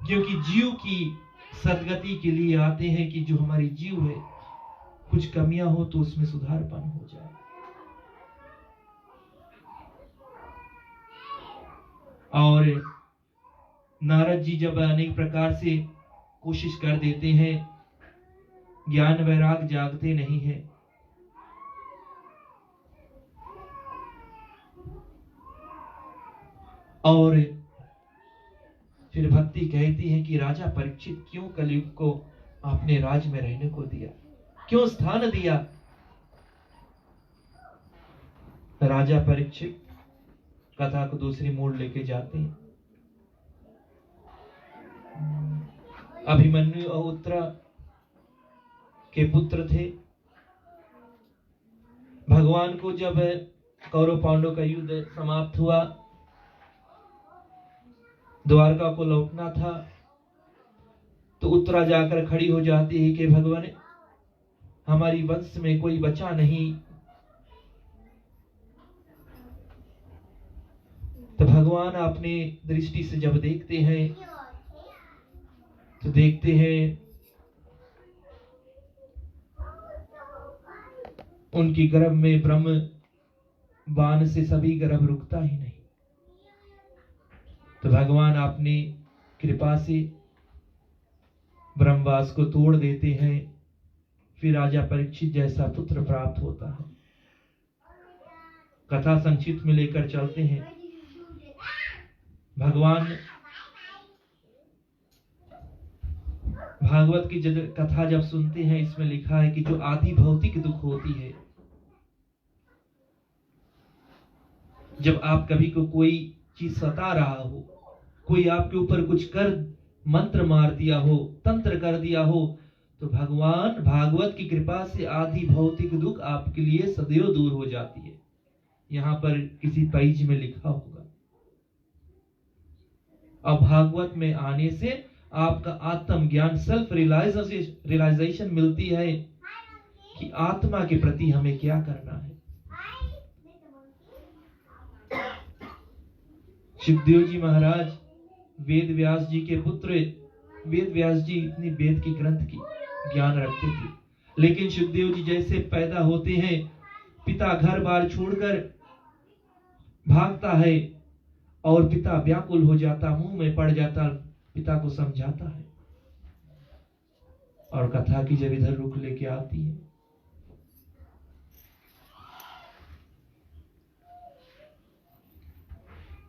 क्योंकि जीव की सदगति के लिए आते हैं, कि जो हमारी जीव है कुछ कमियां हो तो उसमें सुधारपन हो जाए। और नारद जी जब अनेक प्रकार से कोशिश कर देते हैं, ज्ञान वैराग जागते नहीं है। और फिर भक्ति कहती है कि राजा परीक्षित, क्यों कलयुग को आपने राज में रहने को दिया, क्यों स्थान दिया। राजा परीक्षित कथा को दूसरी मोड़ लेके जाते हैं। अभिमन्यु और उत्तरा के पुत्र थे। भगवान को जब कौरव पांडव का युद्ध समाप्त हुआ, द्वारका को लौटना था, तो उत्तरा जाकर खड़ी हो जाती है कि भगवान, हमारी वंश में कोई बचा नहीं। तो भगवान अपनी दृष्टि से जब देखते हैं तो देखते हैं उनकी गर्भ में ब्रह्म बाण से सभी गर्भ रुकता ही नहीं। तो भगवान अपनी कृपा से ब्रह्मवास को तोड़ देते हैं। फिर राजा परीक्षित जैसा पुत्र प्राप्त होता है। कथा संक्षिप्त में लेकर चलते हैं। भगवान भागवत की कथा जब सुनते हैं, इसमें लिखा है कि जो आदि भौतिक दुख होती है, जब आप कभी को कोई चीज सता रहा हो, कोई आपके ऊपर कुछ कर मंत्र मार दिया हो, तंत्र कर दिया हो, तो भगवान भागवत की कृपा से आदि भौतिक दुख आपके लिए सदैव दूर हो जाती है। यहाँ पर किसी पेज में लिखा होगा। अब भागवत में आने से आपका आत्म ज्ञान, सेल्फ रियलाइजेशन मिलती है कि आत्मा के प्रति हमें क्या करना है। सुखदेव जी महाराज वेद व्यास जी के पुत्र। वेद व्यास जी इतनी वेद की ग्रंथ की ज्ञान रखते थे, लेकिन सुखदेव जी जैसे पैदा होते हैं, पिता घर बार छोड़कर भागता है और पिता व्याकुल हो जाता, मुंह में पड़ जाता, पिता को समझाता है। और कथा की जब इधर रुख लेके आती है,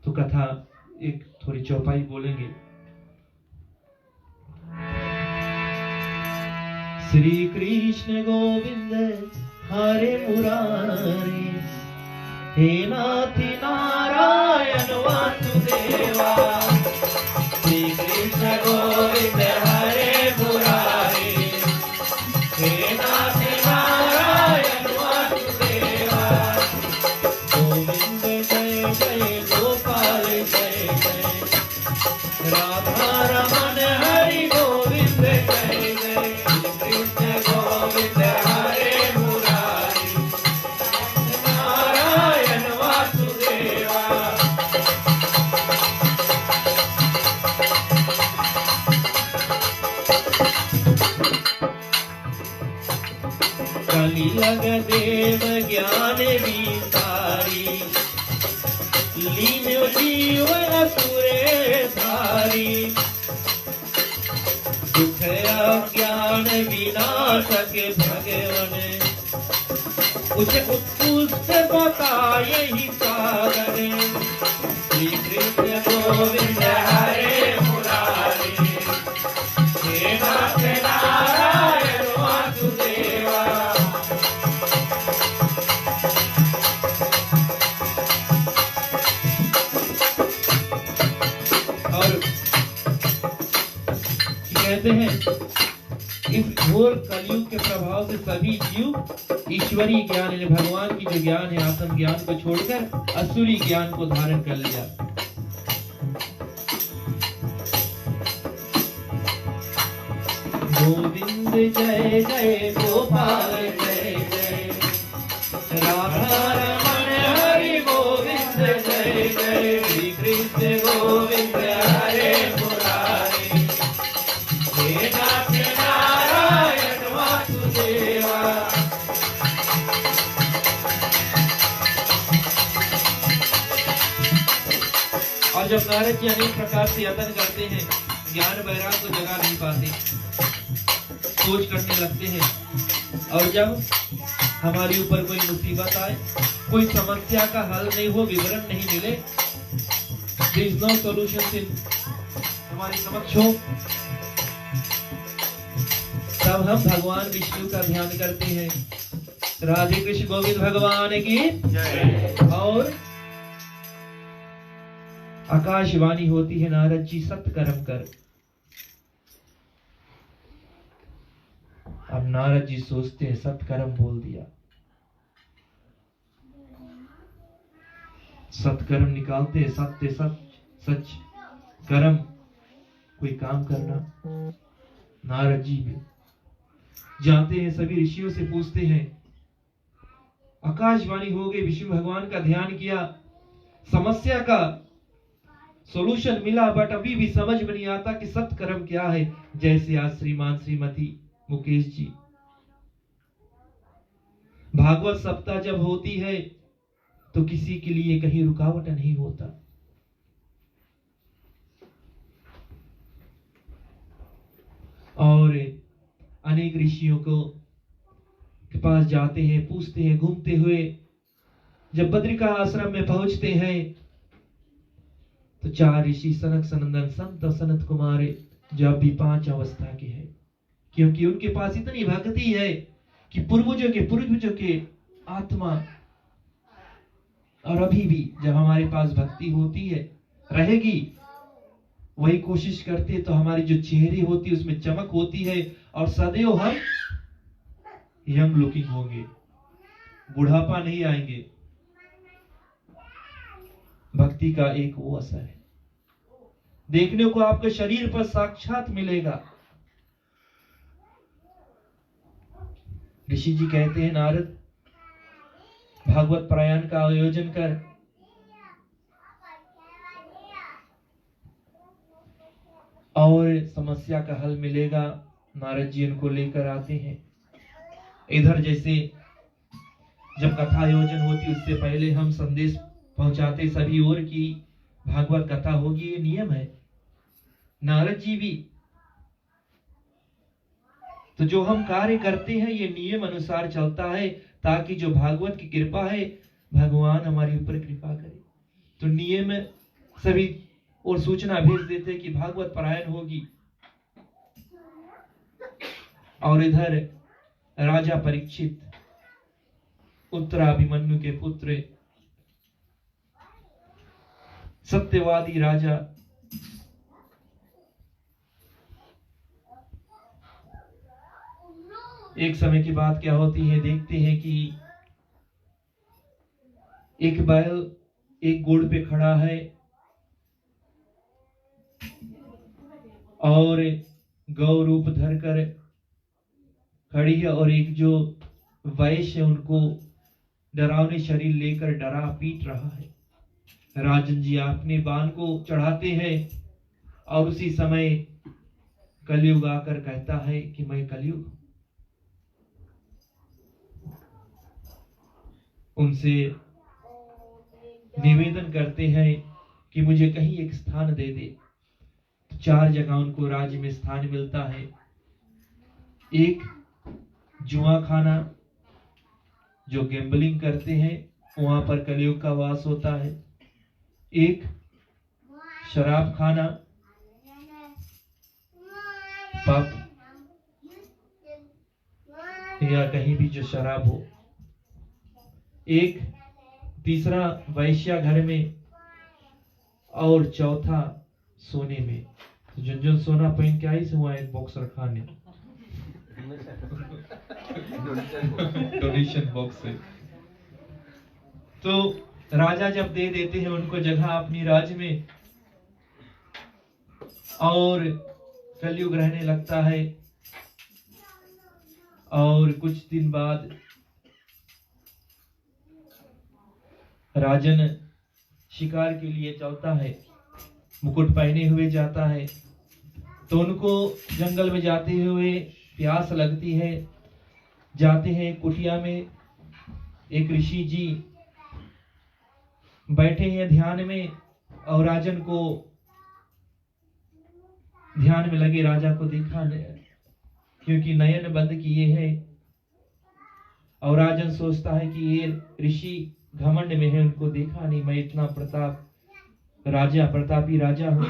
तो कथा एक थोड़ी चौपाई बोलेंगे। श्री कृष्ण गोविंद हरे मुरारी, हे नाथ नारायण वासुदेवा। श्री कृष्ण गोविंद हरे मुरारी, हे नाथ नारायण वासुदेवा। गोविंद जय जय गोपाल जय जय, राधा रमन हरि गोविंद जय जय। कृष्ण गोविंद हरे मुरारी, नारायण वासुदेवा। कलि लग देव ज्ञान विसारी, लीन जीव असुरे धारी। दुख अज्ञान विनाशक भगवन, उसे उत्कृष्ट बताए ही सागर। श्री कृष्ण गोविंद हरे मुरारी, हे नाथ नारायण वासुदेवा। और कहते हैं इस घोर कलयुग के प्रभाव से सभी जीव ईश्वरीय ज्ञान यानी भगवान की जो ज्ञान है, आत्म ज्ञान को छोड़कर असुरी ज्ञान को धारण कर लिया। गोविंद जय जय गोपाल जय जय, राधा रमन हरि गोविंद जय जय। श्री कृष्ण गोविंद हरे मुरारी, हे नाथ नारायण वासुदेवा। जब नारद जी अनेक प्रकार से यत्न करते हैं, ज्ञान वैराग को जगा नहीं पाते, सोच करने लगते हैं। और जब हमारे ऊपर कोई मुसीबत आए, कोई समस्या का हल नहीं हो, विवरण नहीं मिले, there is no solution in हमारे समक्ष हो, तब हम भगवान विष्णु का ध्यान करते हैं। राधे कृष्ण गोविंद भगवान की जय। और आकाशवाणी होती है, नारद जी सत्कर्म कर। अब नारद जी सोचते हैं सत्कर्म बोल दिया, सत्कर्म निकालते हैं, सत्य सच सच कर्म, कोई काम करना। नारद जी भी जाते हैं, सभी ऋषियों से पूछते हैं, आकाशवाणी हो गई, विष्णु भगवान का ध्यान किया, समस्या का सॉल्यूशन मिला, बट अभी भी समझ में नहीं आता कि सत्कर्म क्या है। जैसे आज श्रीमान श्रीमती मुकेश जी, भागवत सप्ताह जब होती है तो किसी के लिए कहीं रुकावट नहीं होता। और अनेक ऋषियों को के पास जाते हैं, पूछते हैं, घूमते हुए जब बद्रिका आश्रम में पहुंचते हैं तो 4 ऋषि सनक सनंदन संत सनत कुमार, जो अभी 5 अवस्था के हैं, क्योंकि उनके पास इतनी भक्ति है कि पूर्वजों के आत्मा, और अभी भी जब हमारे पास भक्ति होती है, रहेगी, वही कोशिश करते तो हमारी जो चेहरे होती है उसमें चमक होती है, और सदैव हम यंग लुकिंग होंगे, बुढ़ापा नहीं आएंगे। भक्ति का एक वो असर है, देखने को आपके शरीर पर साक्षात मिलेगा। ऋषि जी कहते हैं, नारद भागवत पारायण का आयोजन कर, और समस्या का हल मिलेगा। नारद जी उनको लेकर आते हैं। इधर जैसे जब कथा आयोजन होती उससे पहले हम संदेश पहुंचाते सभी ओर की भागवत कथा होगी, ये नियम है। नारद जी भी तो जो हम कार्य करते हैं ये नियम अनुसार चलता है, ताकि जो भागवत की कृपा है भगवान हमारे ऊपर कृपा करे। तो नियम सभी और सूचना भेज देते कि भागवत पारायण होगी। और इधर राजा परीक्षित, उत्तराभिमन्यु के पुत्र, सत्यवादी राजा, एक समय की बात क्या होती है, देखते हैं कि एक बैल एक गोड़ पे खड़ा है और गौ रूप धरकर खड़ी है, और एक जो वैश्य है उनको डरावने शरीर लेकर डरा पीट रहा है। राजन जी अपने बाण को चढ़ाते हैं, और उसी समय कलयुग आकर कहता है कि मैं कलयुग। उनसे निवेदन करते हैं कि मुझे कहीं एक स्थान दे दे। 4 जगह उनको राज्य में स्थान मिलता है। एक जुआ खाना, जो गैम्बलिंग करते हैं, वहां पर कलयुग का वास होता है। एक शराब खाना, पब या कहीं भी जो शराब हो। एक तीसरा वैश्या घर में, और चौथा सोने में। तो जो सोना पहन के आई से वहां एक बॉक्स रखा ने डोनेशन बॉक्स है। तो राजा जब दे देते हैं उनको जगह अपनी राज में, और कलयुग रहने लगता है। और कुछ दिन बाद राजन शिकार के लिए चलता है, मुकुट पहने हुए जाता है। तो उनको जंगल में जाते हुए प्यास लगती है। जाते हैं कुटिया में, एक ऋषि जी बैठे हैं ध्यान में, और राजन को ध्यान में लगे राजा को देखा नहीं, क्योंकि नयन बंद किए हैं। और राजन सोचता है कि ये ऋषि घमंड में है, उनको देखा नहीं, मैं इतना प्रतापी राजा हूं।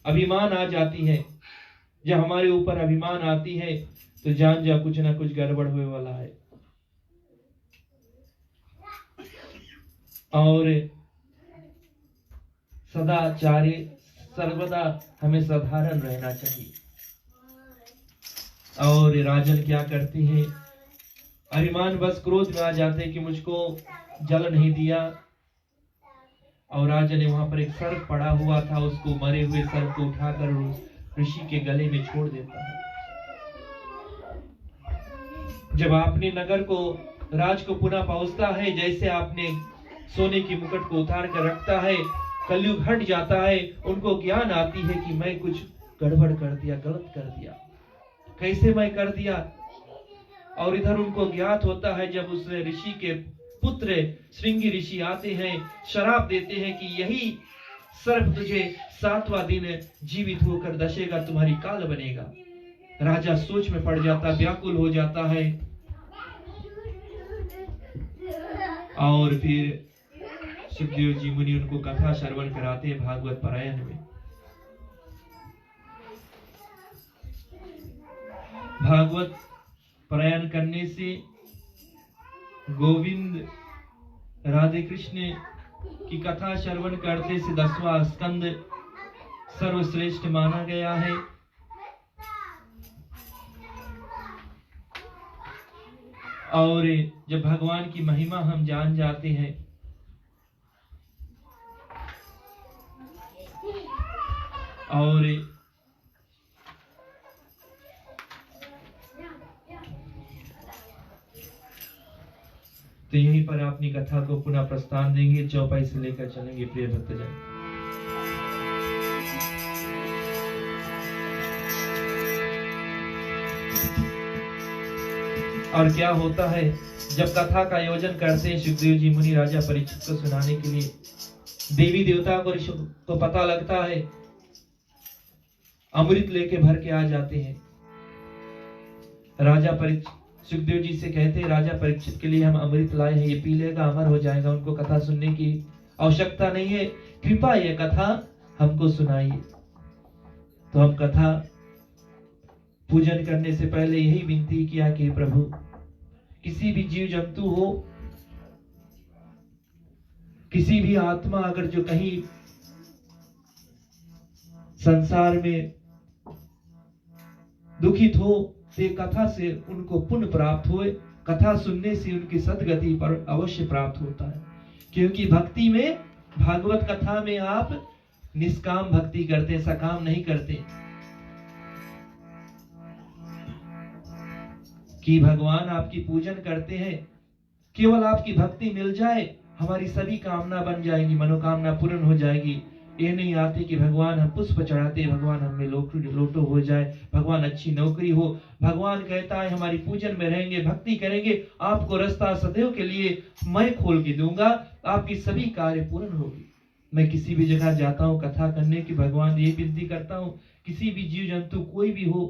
अभिमान आ जाती है, जब हमारे ऊपर अभिमान आती है तो जान जा कुछ ना कुछ गड़बड़ हुए वाला है। और सदाचार्य सर्वदा हमें साधारण रहना चाहिए। और राजन क्या करते हैं, अभिमान बस क्रोध में आ जाते हैं कि मुझको जल नहीं दिया। और राजा ने वहां पर एक सर्प पड़ा हुआ था, उसको मरे हुए सर्प को उठाकर ऋषि के गले में छोड़ देता है। जब आपने नगर को राज को पुनः पहुंचता है, जैसे आपने सोने की मुकुट को उतार कर रखता है, कलयुग हट जाता है, उनको ज्ञान आती है कि मैं कुछ गड़बड़ कर दिया, गलत कर दिया, कैसे मैं कर दिया। और इधर उनको ज्ञात होता है, जब उस ऋषि के पुत्र श्रृंगी ऋषि आते हैं, शराप देते हैं कि यही सर्प तुझे 7वां दिन जीवित होकर दशेगा, तुम्हारी काल बनेगा। राजा सोच में पड़ जाता, व्याकुल हो जाता है। और फिर सुखदेव जी मुनि उनको कथा श्रवण कराते हैं भागवत पारायण में। भागवत पारायण करने से गोविंद राधे कृष्ण की कथा श्रवण करते से 10वां स्कंद सर्वश्रेष्ठ माना गया है। और जब भगवान की महिमा हम जान जाते हैं, और तो यहीं पर अपनी कथा को पुनः प्रस्थान देंगे, चौपाई से लेकर चलेंगे प्रिय भक्तजन। और क्या होता है, जब कथा का आयोजन करते हैं सुखदेव जी मुनि राजा परीक्षित को सुनाने के लिए, देवी देवता को पता लगता है, अमृत लेके भर के आ जाते हैं। राजा परीक्षित सुखदेव जी से कहते हैं, राजा परीक्षित के लिए हम अमृत लाए हैं, ये पी लेगा, अमर हो जाएगा, उनको कथा सुनने की आवश्यकता नहीं है, कृपा ये कथा हमको सुनाइए। तो हम कथा पूजन करने से पहले यही विनती किया कि प्रभु, किसी भी जीव जंतु हो, किसी भी आत्मा अगर जो कहीं संसार में दुखित हो, तो कथा से उनको पुण्य प्राप्त होए। कथा सुनने से उनकी सदगति पर अवश्य प्राप्त होता है, क्योंकि भक्ति में, भागवत कथा में आप निष्काम भक्ति करते, सकाम नहीं करते कि भगवान आपकी पूजन करते हैं, केवल आपकी भक्ति मिल जाए, हमारी सभी कामना बन जाएगी, मनोकामना पूर्ण हो जाएगी। ये नहीं आते कि भगवान हम पुष्प चढ़ाते, भगवान हमें लोटो हो जाए, भगवान अच्छी नौकरी हो। भगवान कहता है हमारी पूजन में रहेंगे, भक्ति करेंगे, आपको रास्ता सदैव के लिए मैं खोल के दूंगा, आपकी सभी कार्य पूर्ण होगी। मैं किसी भी जगह जाता हूँ कथा करने की, भगवान ये विनती करता हूँ, किसी भी जीव जंतु कोई भी हो,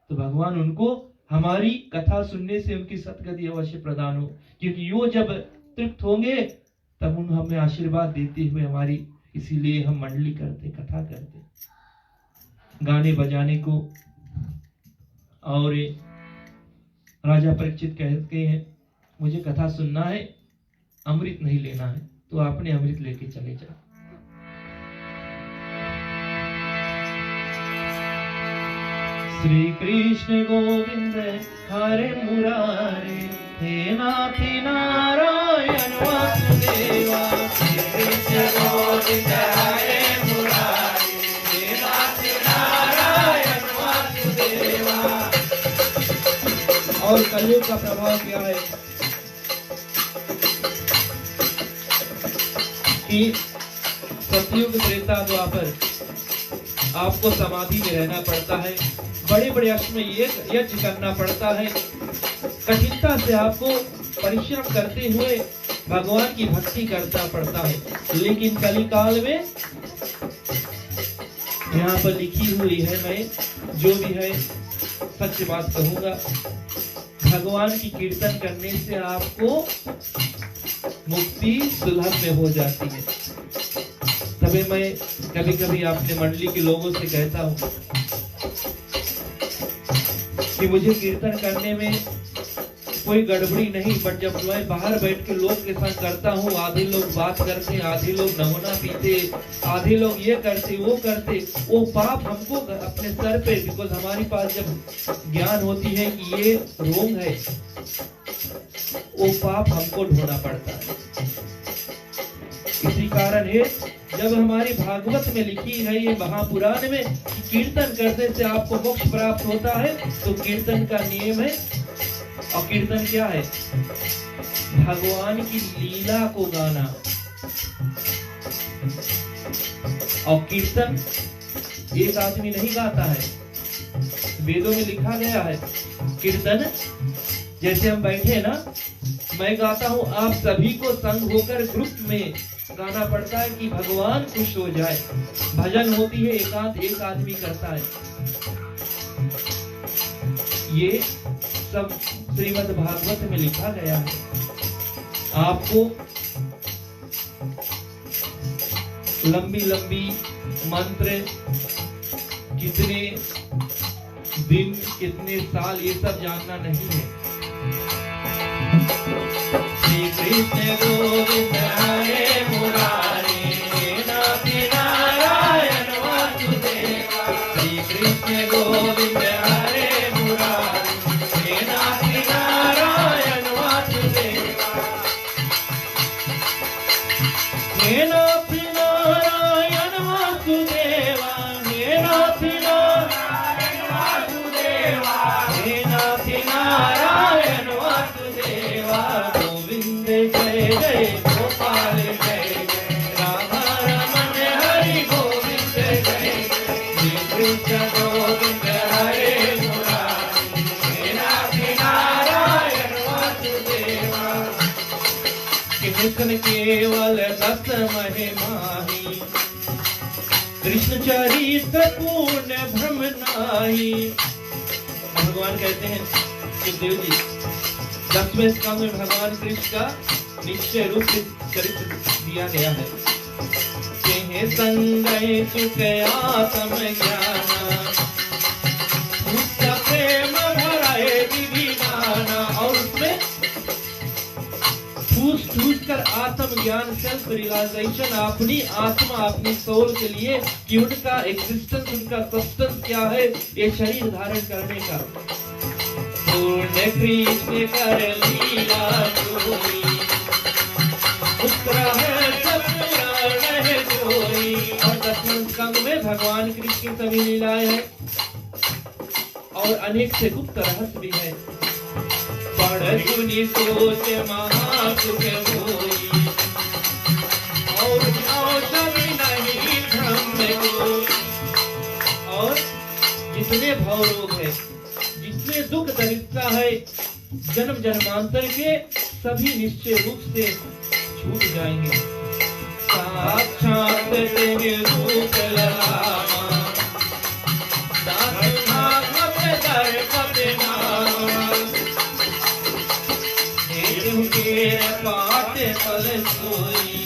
तो भगवान उनको हमारी कथा सुनने से उनकी सदगति अवश्य प्रदान हो, क्योंकि यो जब तृप्त होंगे तब उन हमें आशीर्वाद देते हुए हमारी, इसीलिए हम मंडली करते, कथा करते, गाने बजाने को। और राजा परीक्षित कहते हैं, मुझे कथा सुनना है, अमृत नहीं लेना है, तो आपने अमृत लेके चले जाओ। श्री कृष्ण गोविंद हरे मुरारे, हे नाथ नारायण वासुदेवा। श्री कृष्ण गोविंद हरे मुरारे, हे नाथ नारायण वासुदेवा। और कलयुग का प्रभाव क्या है कि सतयुग त्रेता द्वापर आपको समाधि में रहना पड़ता है, बड़े बड़े अश्वमेध यज्ञ करना पड़ता है, कठिनता से आपको परिश्रम करते हुए भगवान की भक्ति करता पड़ता है। लेकिन कलिकाल में यहाँ पर लिखी हुई है, मैं जो भी है सच बात कहूंगा, भगवान की कीर्तन करने से आपको मुक्ति सुलभ में हो जाती है। तभी मैं कभी कभी अपने मंडली के लोगों से कहता हूँ कि मुझे कीर्तन करने में कोई गड़बड़ी नहीं, बट जब मैं बाहर बैठ के लोग के संग करता हूँ, आधे लोग बात करते, आधे लोग नमूना पीते, आधे लोग ये करते वो करते, वो पाप हमको अपने सर पे, बिकॉज हमारे पास जब ज्ञान होती है कि ये रोग है, वो पाप हमको ढोना पड़ता है। इसी कारण है जब हमारी भागवत में लिखी है ये महापुराण में कि कीर्तन करने से आपको मोक्ष प्राप्त होता है, तो कीर्तन का नियम है। और कीर्तन क्या है? भगवान की लीला को गाना। और कीर्तन एक आदमी नहीं गाता है, वेदों में लिखा गया है कीर्तन, जैसे हम बैठे ना, मैं गाता हूँ, आप सभी को संग होकर ग्रुप में गाना पड़ता है कि भगवान खुश हो जाए। भजन होती है एकांत, एक आदमी करता है। ये सब श्रीमद् भागवत में लिखा गया है। आपको लंबी लंबी मंत्र, कितने दिन कितने साल, ये सब जानना नहीं है। श्री कृष्ण गोविंद हरे मुरारी, नाथी नारायण वासुदेवा। श्री कृष्ण गोविंद हरे मुरारी, नाथी नारायण वासुदेवा। हे नाथी नारायण वासुदेवा, हे नाथी नारायण वासुदेवा, हे नाथी नारायण वासुदेवा। गोविंद जय जय गोपाल जय जय, राधा रमण हरि गोविंद जय जय। श्री कृष्ण गोविंद हरे मुरारी, हे नाथी नारायण वासुदेवा। कृष्ण केवल दस महिमाही, कृष्ण चरित्र पूर्ण भ्रम नाही। भगवान कहते हैं सुखदेव जी, 10वें स्कंद में भगवान कृष्ण का निश्चय रूप से चरित्र दिया गया है। कहे संगय सुख आत्म ज्ञाना, उसका प्रेम भराए विधिगाना। और उसमें ठूस ठूस कर आत्म ज्ञान, सेल्फ रियलाइजेशन, अपनी आत्मा, अपनी सोल के लिए कि उनका एग्जिस्टेंस, उनका सब्सटेंस क्या है, ये शरीर धारण करने का। पूर्ण कृष्ण कर लीला जोई, पुत्र है सत्पुराण है जोई। और 10वें स्कंद में भगवान कृष्ण की सभी लीलाएं हैं और अनेक से गुप्त रहस्य भी है। पढ़ सुनी सोच महासुख होई, और सभी नहीं भ्रम कोई। और जितने भव रोग है, जितने दुख दरिद्रता है, जन्म जन्मांतर के, सभी निश्चय रूप से छूट जाएंगे। साक्षात तेरे रूप ललामा, दास भागवत दर्पण नामा। के पाठ फल सोई,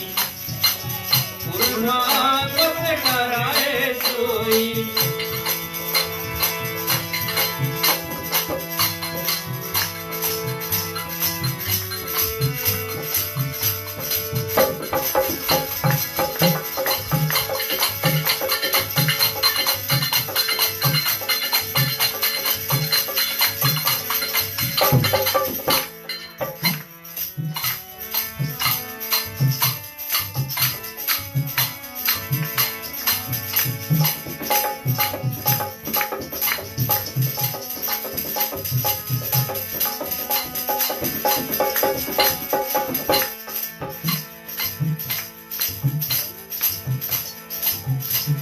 पूर्णागत कराए सोई।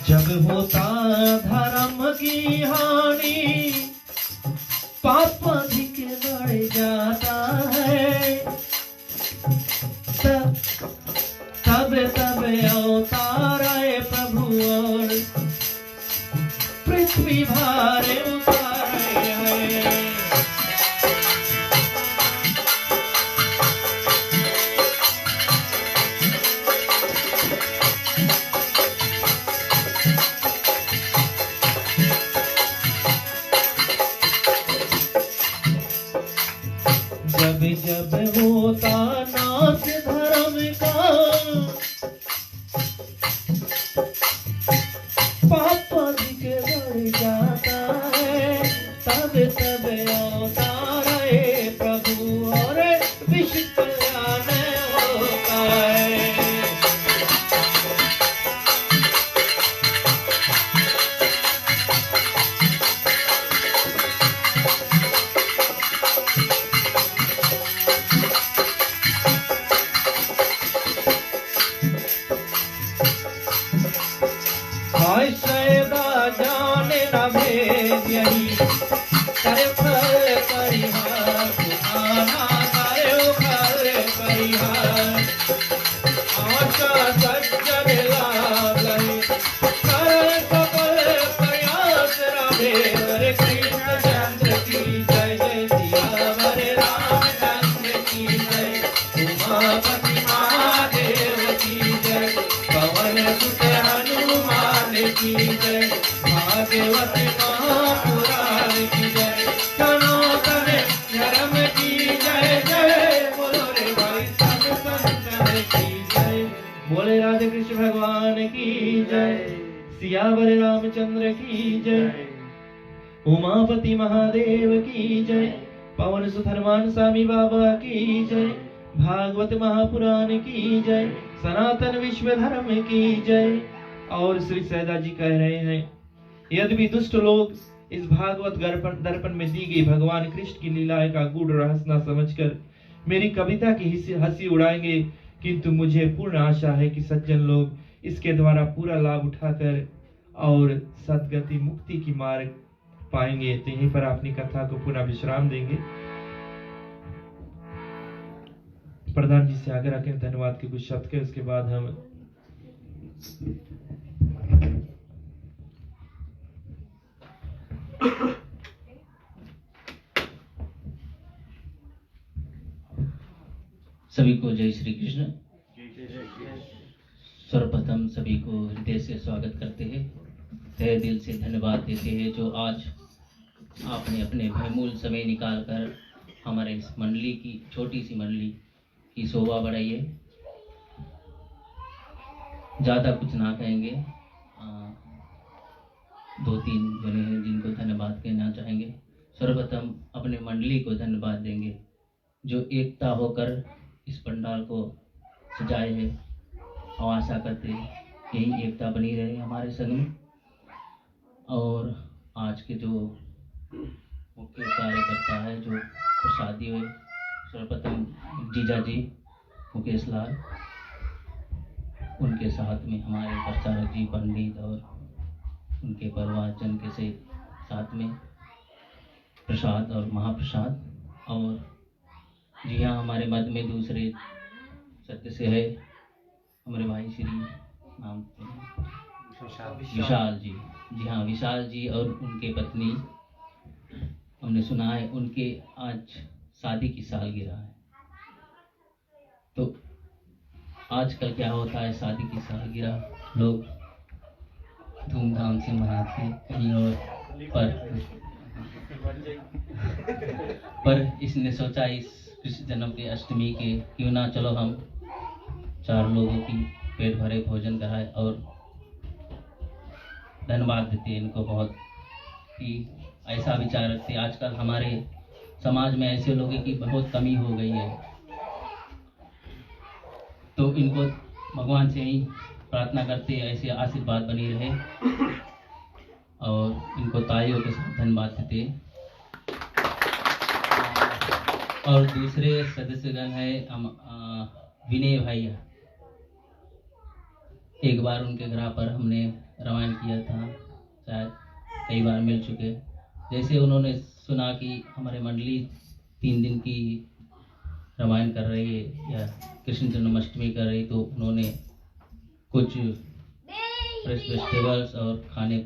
जब होता धर्म की हानि, पाप अधिक बढ़ जाता है। तब तब अवतारे प्रभु और पृथ्वी भारे उतारे हैं। जब जब होता नाश धर्म का पाप अधिक बढ़ जाता है, तब तब अवतारे प्रभु और विश्व कल्याण होता है। सैदा जाने न भेद यही करे फल परिहार, पुराना करे फल परिहार। आशा सज्जन लाभ लहे कर सफल प्रयास राधे। हरे कृष्ण चंद्र की जय जय, सियावर रामचंद्र की जय, उमापति महादेव की जय, पवन सुत हनुमान की जय, भागवत महापुराण की जय, सनातन धर्म की जय जय। बोलो रे भाई सब संतन की जय, बोले राधे कृष्ण भगवान की जय, सियावर रामचंद्र की जय, उमापति महादेव की जय, पवन सुत हनुमान स्वामी बाबा की जय, भागवत महापुराण की जय, सनातन विश्व धर्म की जय। और श्री सैदा जी कह रहे हैं, यद्यपि दुष्ट लोग इस भागवत दर्पण में दी गई भगवान कृष्ण की लीलाएं का गूढ़ रहस्य न समझकर मेरी कविता की हंसी उड़ाएंगे, किंतु मुझे पूर्ण आशा है कि सज्जन लोग इसके द्वारा पूरा लाभ उठाकर और सद्गति मुक्ति की मार्ग पाएंगे। तो यहीं पर अपनी कथा को पुनः विश्राम देंगे। प्रधान जी से आग्रह करें धन्यवाद के कुछ शब्द के, उसके बाद हम सभी को जय श्री कृष्ण। सर्वप्रथम सभी को हृदय से स्वागत करते हैं, तहे दिल से धन्यवाद देते हैं जो आज आपने अपने बहुमूल्य समय निकालकर हमारे इस मंडली की, छोटी सी मंडली की शोभा बढ़ाई है। ज़्यादा कुछ ना कहेंगे, दो तीन जने हैं जिनको धन्यवाद कहना चाहेंगे। सर्वप्रथम अपने मंडली को धन्यवाद देंगे जो एकता होकर इस पंडाल को सजाए है, और आशा करते यही एकता बनी रहे हमारे संग में। और आज के जो मुख्य कार्यकर्ता है, जो प्रसादी हुए, सर्वप्रथम जीजा जी मुकेश लाल, उनके साथ में हमारे प्रचारक जी पंडित और उनके परिवारजन के से साथ में प्रसाद और महाप्रसाद। और जी हाँ, हमारे मध्य में दूसरे सदस्य है हमारे भाई श्री नाम विशाल जी। जी हाँ, विशाल जी और उनके पत्नी, हमने सुना है उनके आज शादी की सालगिरह है। तो आजकल क्या होता है, शादी की सालगिरह लोग धूमधाम से मनाते हैं कहीं और, पर इसने सोचा इस कृष्ण जन्म के अष्टमी के क्यों ना चलो हम 4 लोगों की पेट भरे भोजन कराए। और धन्यवाद देते हैं इनको, बहुत ही ऐसा विचार रखते। आजकल हमारे समाज में ऐसे लोगों की बहुत कमी हो गई है, तो इनको भगवान से ही प्रार्थना करते ऐसे आशीर्वाद बनी रहे, और इनको तालियों के साथ धन्यवाद देते। और दूसरे सदस्यगण है विनय भैया, एक बार उनके घर पर हमने रामायण किया था, शायद कई बार मिल चुके। जैसे उन्होंने सुना कि हमारे मंडली 3 दिन की रामायण कर रही है या कृष्ण जन्माष्टमी कर रही, तो उन्होंने कुछ फ्रेश वेजिटेबल्स और खाने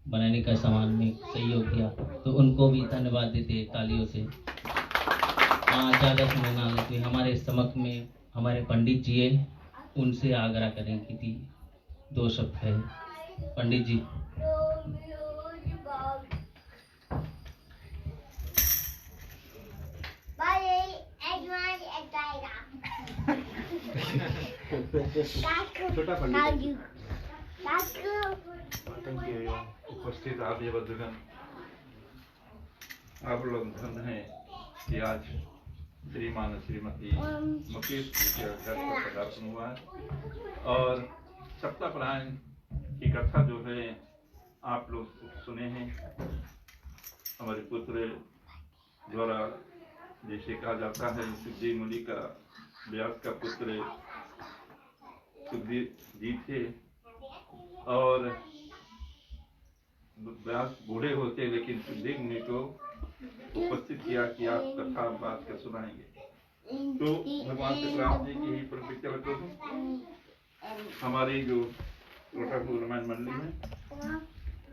बनाने का सामान में सहयोग किया, तो उनको भी धन्यवाद देते हैं तालियों से। ज़्यादा समय ना लेते, हमारे समक्ष में हमारे पंडित जी है, उनसे आग्रह करें कि 2 शब्द है। पंडित जी। छोटा पंडित। उपस्थित आदि बंधुगण, आप लोग धन्य हैं कि आज श्रीमान श्रीमती मुकेश जी के घर पर पदार्पण हुआ है और सप्ताहपरायण की कथा जो है आप लोग सुने हैं। हमारे पुत्र द्वारा जैसे कहा जाता है, सुखदेव मुनि का व्यास का पुत्र सुखदेव जी थे और व्यास बूढ़े होते, लेकिन सुखदेव मुनि को उपस्थित किया कि आप कथा बात कर सुनाएंगे। तो भगवान श्री राम जी की ही प्रतिज्ञा को हमारी जो ठाकुर रामायण मंडली है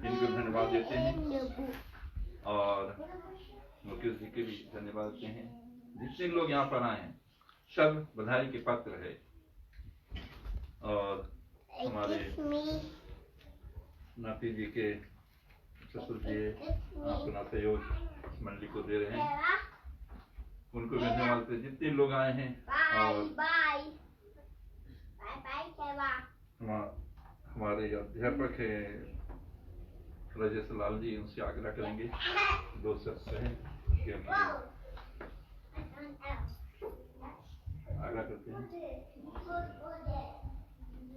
इनको धन्यवाद देते हैं और मुकेश जी के भी धन्यवाद देते हैं। जितने लोग यहाँ पर आए हैं सब बधाई के पात्र है और हमारे नाती जी के ससुर जी अपना सहयोग मंडली को दे रहे हैं, उनको धन्यवाद देते। जितने लोग आए हैं और हमारे अध्यापक है राजेश लाल जी, उनसे आग्रह करेंगे 2 शब्द हैं कि आग्रह करते हैं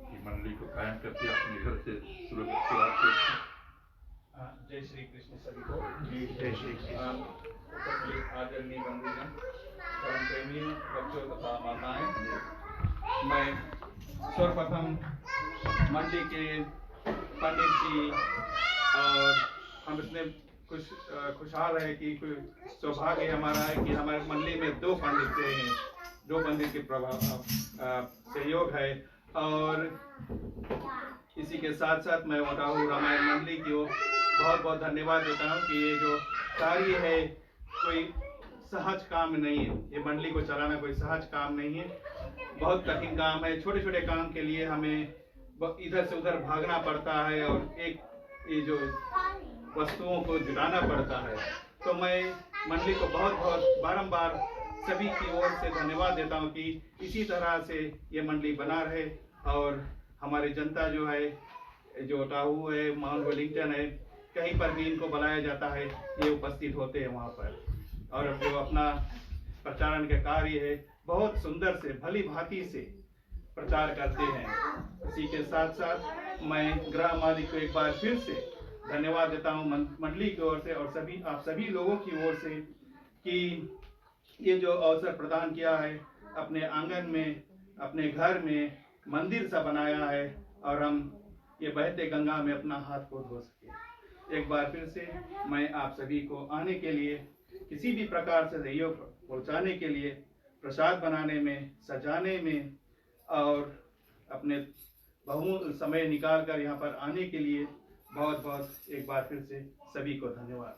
कि मंडली को कायम करके अपने घर से शुरुआत करते हैं। जय श्री कृष्ण सभी को। जय श्री कृष्ण। आदरणीय बंधुगण, धर्म प्रेमी बच्चों तथा माताएं, मैं सर्वप्रथम मंडली के पंडित जी और हम इतने खुशहाल है कि सौभाग्य हमारा है कि हमारे मंडली में 2 पंडित हैं, 2 पंडित के प्रभाव सहयोग है। और इसी के साथ साथ मैं ओटाहू रामायण मंडली की बहुत बहुत धन्यवाद देता हूँ कि ये जो कार्य है कोई सहज काम नहीं है। ये मंडली को चलाना कोई सहज काम नहीं है, बहुत कठिन काम है। छोटे छोटे काम के लिए हमें इधर से उधर भागना पड़ता है और एक ये जो वस्तुओं को जुटाना पड़ता है। तो मैं मंडली को बहुत बहुत बारंबार सभी की ओर से धन्यवाद देता हूँ कि इसी तरह से ये मंडली बना रहे और हमारी जनता जो है, जो ओटाहू है, माउंट वेलिंगटन है, कहीं पर भी इनको बुलाया जाता है, ये उपस्थित होते हैं वहाँ पर और जो अपना प्रचारण का कार्य है बहुत सुंदर से भली भांति से प्रचार करते हैं। इसी के साथ साथ मैं गृह मालिक को एक बार फिर से धन्यवाद देता हूँ मंडली की ओर से और आप सभी लोगों की ओर से कि ये जो अवसर प्रदान किया है, अपने आंगन में, अपने घर में मंदिर सा बनाया है और हम ये बहते गंगा में अपना हाथ को धो सके। एक बार फिर से मैं आप सभी को आने के लिए, किसी भी प्रकार से सहयोग पहुंचाने के लिए, प्रसाद बनाने में, सजाने में और अपने बहुमूल्य समय निकालकर यहाँ पर आने के लिए बहुत बहुत एक बार फिर से सभी को धन्यवाद।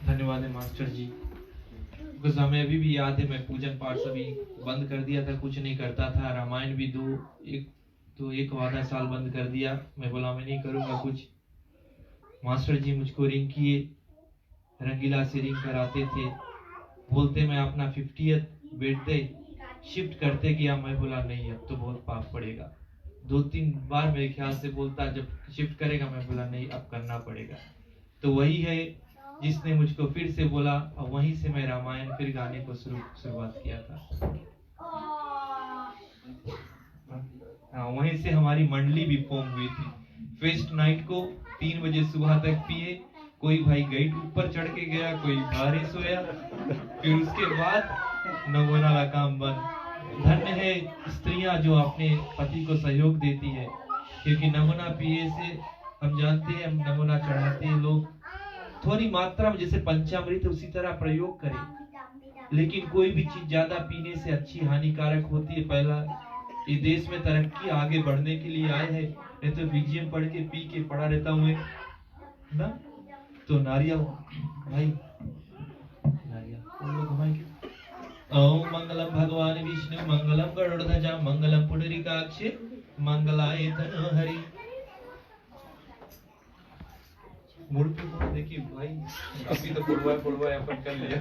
धन्यवाद है मास्टर जी। कुछ हमें अभी भी याद है, मैं पूजन पाठ सभी बंद कर दिया था, कुछ नहीं करता था। रामायण भी 1 आधा साल बंद कर दिया। मैं बोला मैं नहीं करूँगा कुछ। मास्टर जी मुझको रिंग किए, रंगीला से रिंग कराते थे, बोलते मैं अपना 50th बर्थडे शिफ्ट करते गया। मैं बोला नहीं, अब तो बहुत पाप पड़ेगा। 2-3 बार मेरे ख्याल से बोलता जब शिफ्ट करेगा, मैं बोला नहीं अब करना पड़ेगा। तो वही है जिसने मुझको फिर से बोला और वहीं से मैं रामायण फिर गाने को शुरुआत किया था। वहीं से हमारी मंडली भी फॉर्म हुई थी। फेस्ट नाइट को 3 बजे सुबह तक पिए, कोई भाई गेट ऊपर चढ़ के गया, कोई बाहर सोया, फिर उसके बाद नवना का काम बंद। धन्य है स्त्रियां जो अपने पति को सहयोग देती है, क्योंकि नवना पिए से हम जानते हैं, हम नमूना चढ़ाते हैं, लोग थोड़ी मात्रा में जैसे पंचामृत उसी तरह प्रयोग करें, लेकिन कोई भी चीज ज्यादा पीने से अच्छी हानिकारक होती है। पहला ये देश में तरक्की आगे बढ़ने के लिए आए हैं, नहीं तो बीजीएम पढ़ के पी के पड़ा रहता हूँ ना। तो नारियल भाई, नारियल घुमाएंगे। ओम मंगलम भगवान विष्णु मंगलम गरुड़ध्वजा मंगलम पुंडरीकाक्ष मंगलाय तनोहरि। मुड़ पे देखिए भाई, अभी तो पुड़वा अपन कर लिया।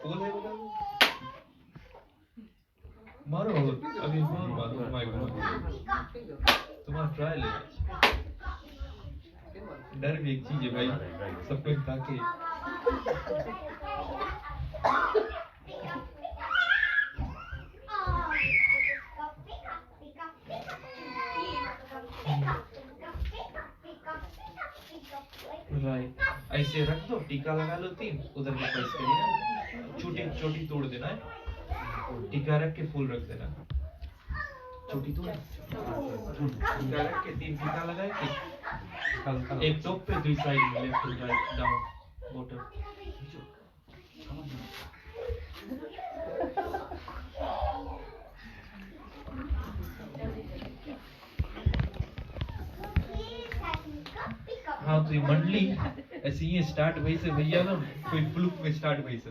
बोल है बता, मारो अभी मारो माइक तुम्हारा ट्रायल है। डर भी एक चीज है भाई, सबको ताकि राइट। ऐसे रख दो, टीका लगा लो 3, उधर भी प्रेस करिए ना, छोटी छोटी तोड़ देना है, टीका रख के फूल रख देना, छोटी तोड़ टीका रख के 3 टीका लगाए के एक टॉप पे 2 साइड में, left and write down bottom. हाँ तो ये मंडली ऐसे ही स्टार्ट भई से भैया ना, कोई फ्लूक में स्टार्ट भई से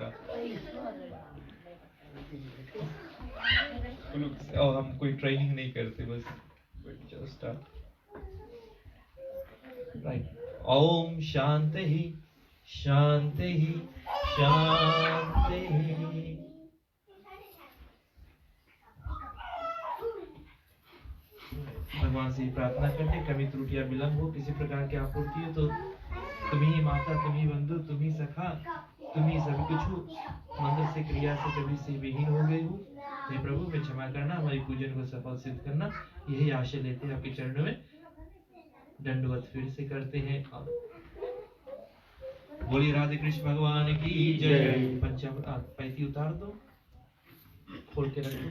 फ्लूक से, और हम कोई ट्रेनिंग नहीं करते, बस चलो स्टार्ट। राइट। ओम शांति ही शांति ही शांति ही। भगवान से प्रार्थना करते, कभी त्रुटियां विलंब हो, किसी प्रकार की आपूर्ति हो तो तुम ही माता, तुम ही बंधु, तुम ही सखा, तुम ही सब कुछ हो। मंदिर से क्रिया से कभी से विहीन हो गई हूँ, हे प्रभु मैं क्षमा करना, हमारी पूजन को सफल सिद्ध करना, यही आशय लेते हैं आपके चरणों में दंडवत फिर से करते हैं। बोली राधे कृष्ण भगवान की जय। पंचामृत पैती उतार दो, खोल के रख दो,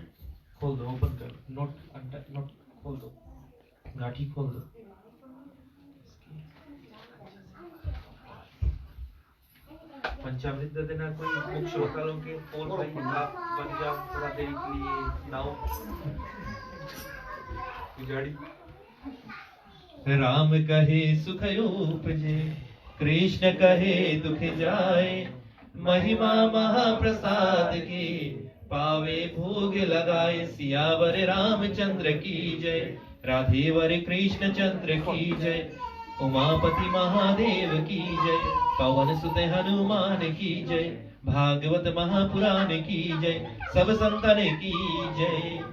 खोल दो, ओपन कर, नोट खोल दो, गाठी खोल दो। पंचामृत दे देना, कोई मुख श्रोतालों के पोल भाई आप बन जाओ थोड़ा देर के लिए, नाव उजाड़ी। राम कहे सुख उपजे, कृष्ण कहे दुख जाए, महिमा महाप्रसाद की पावे भोग लगाए। सियावर रामचंद्र की जय, राधे वर कृष्ण चंद्र की जय, उमापति महादेव की जय, पवन सुत हनुमान की जय, भागवत महापुराण की जय, सब संतन की जय।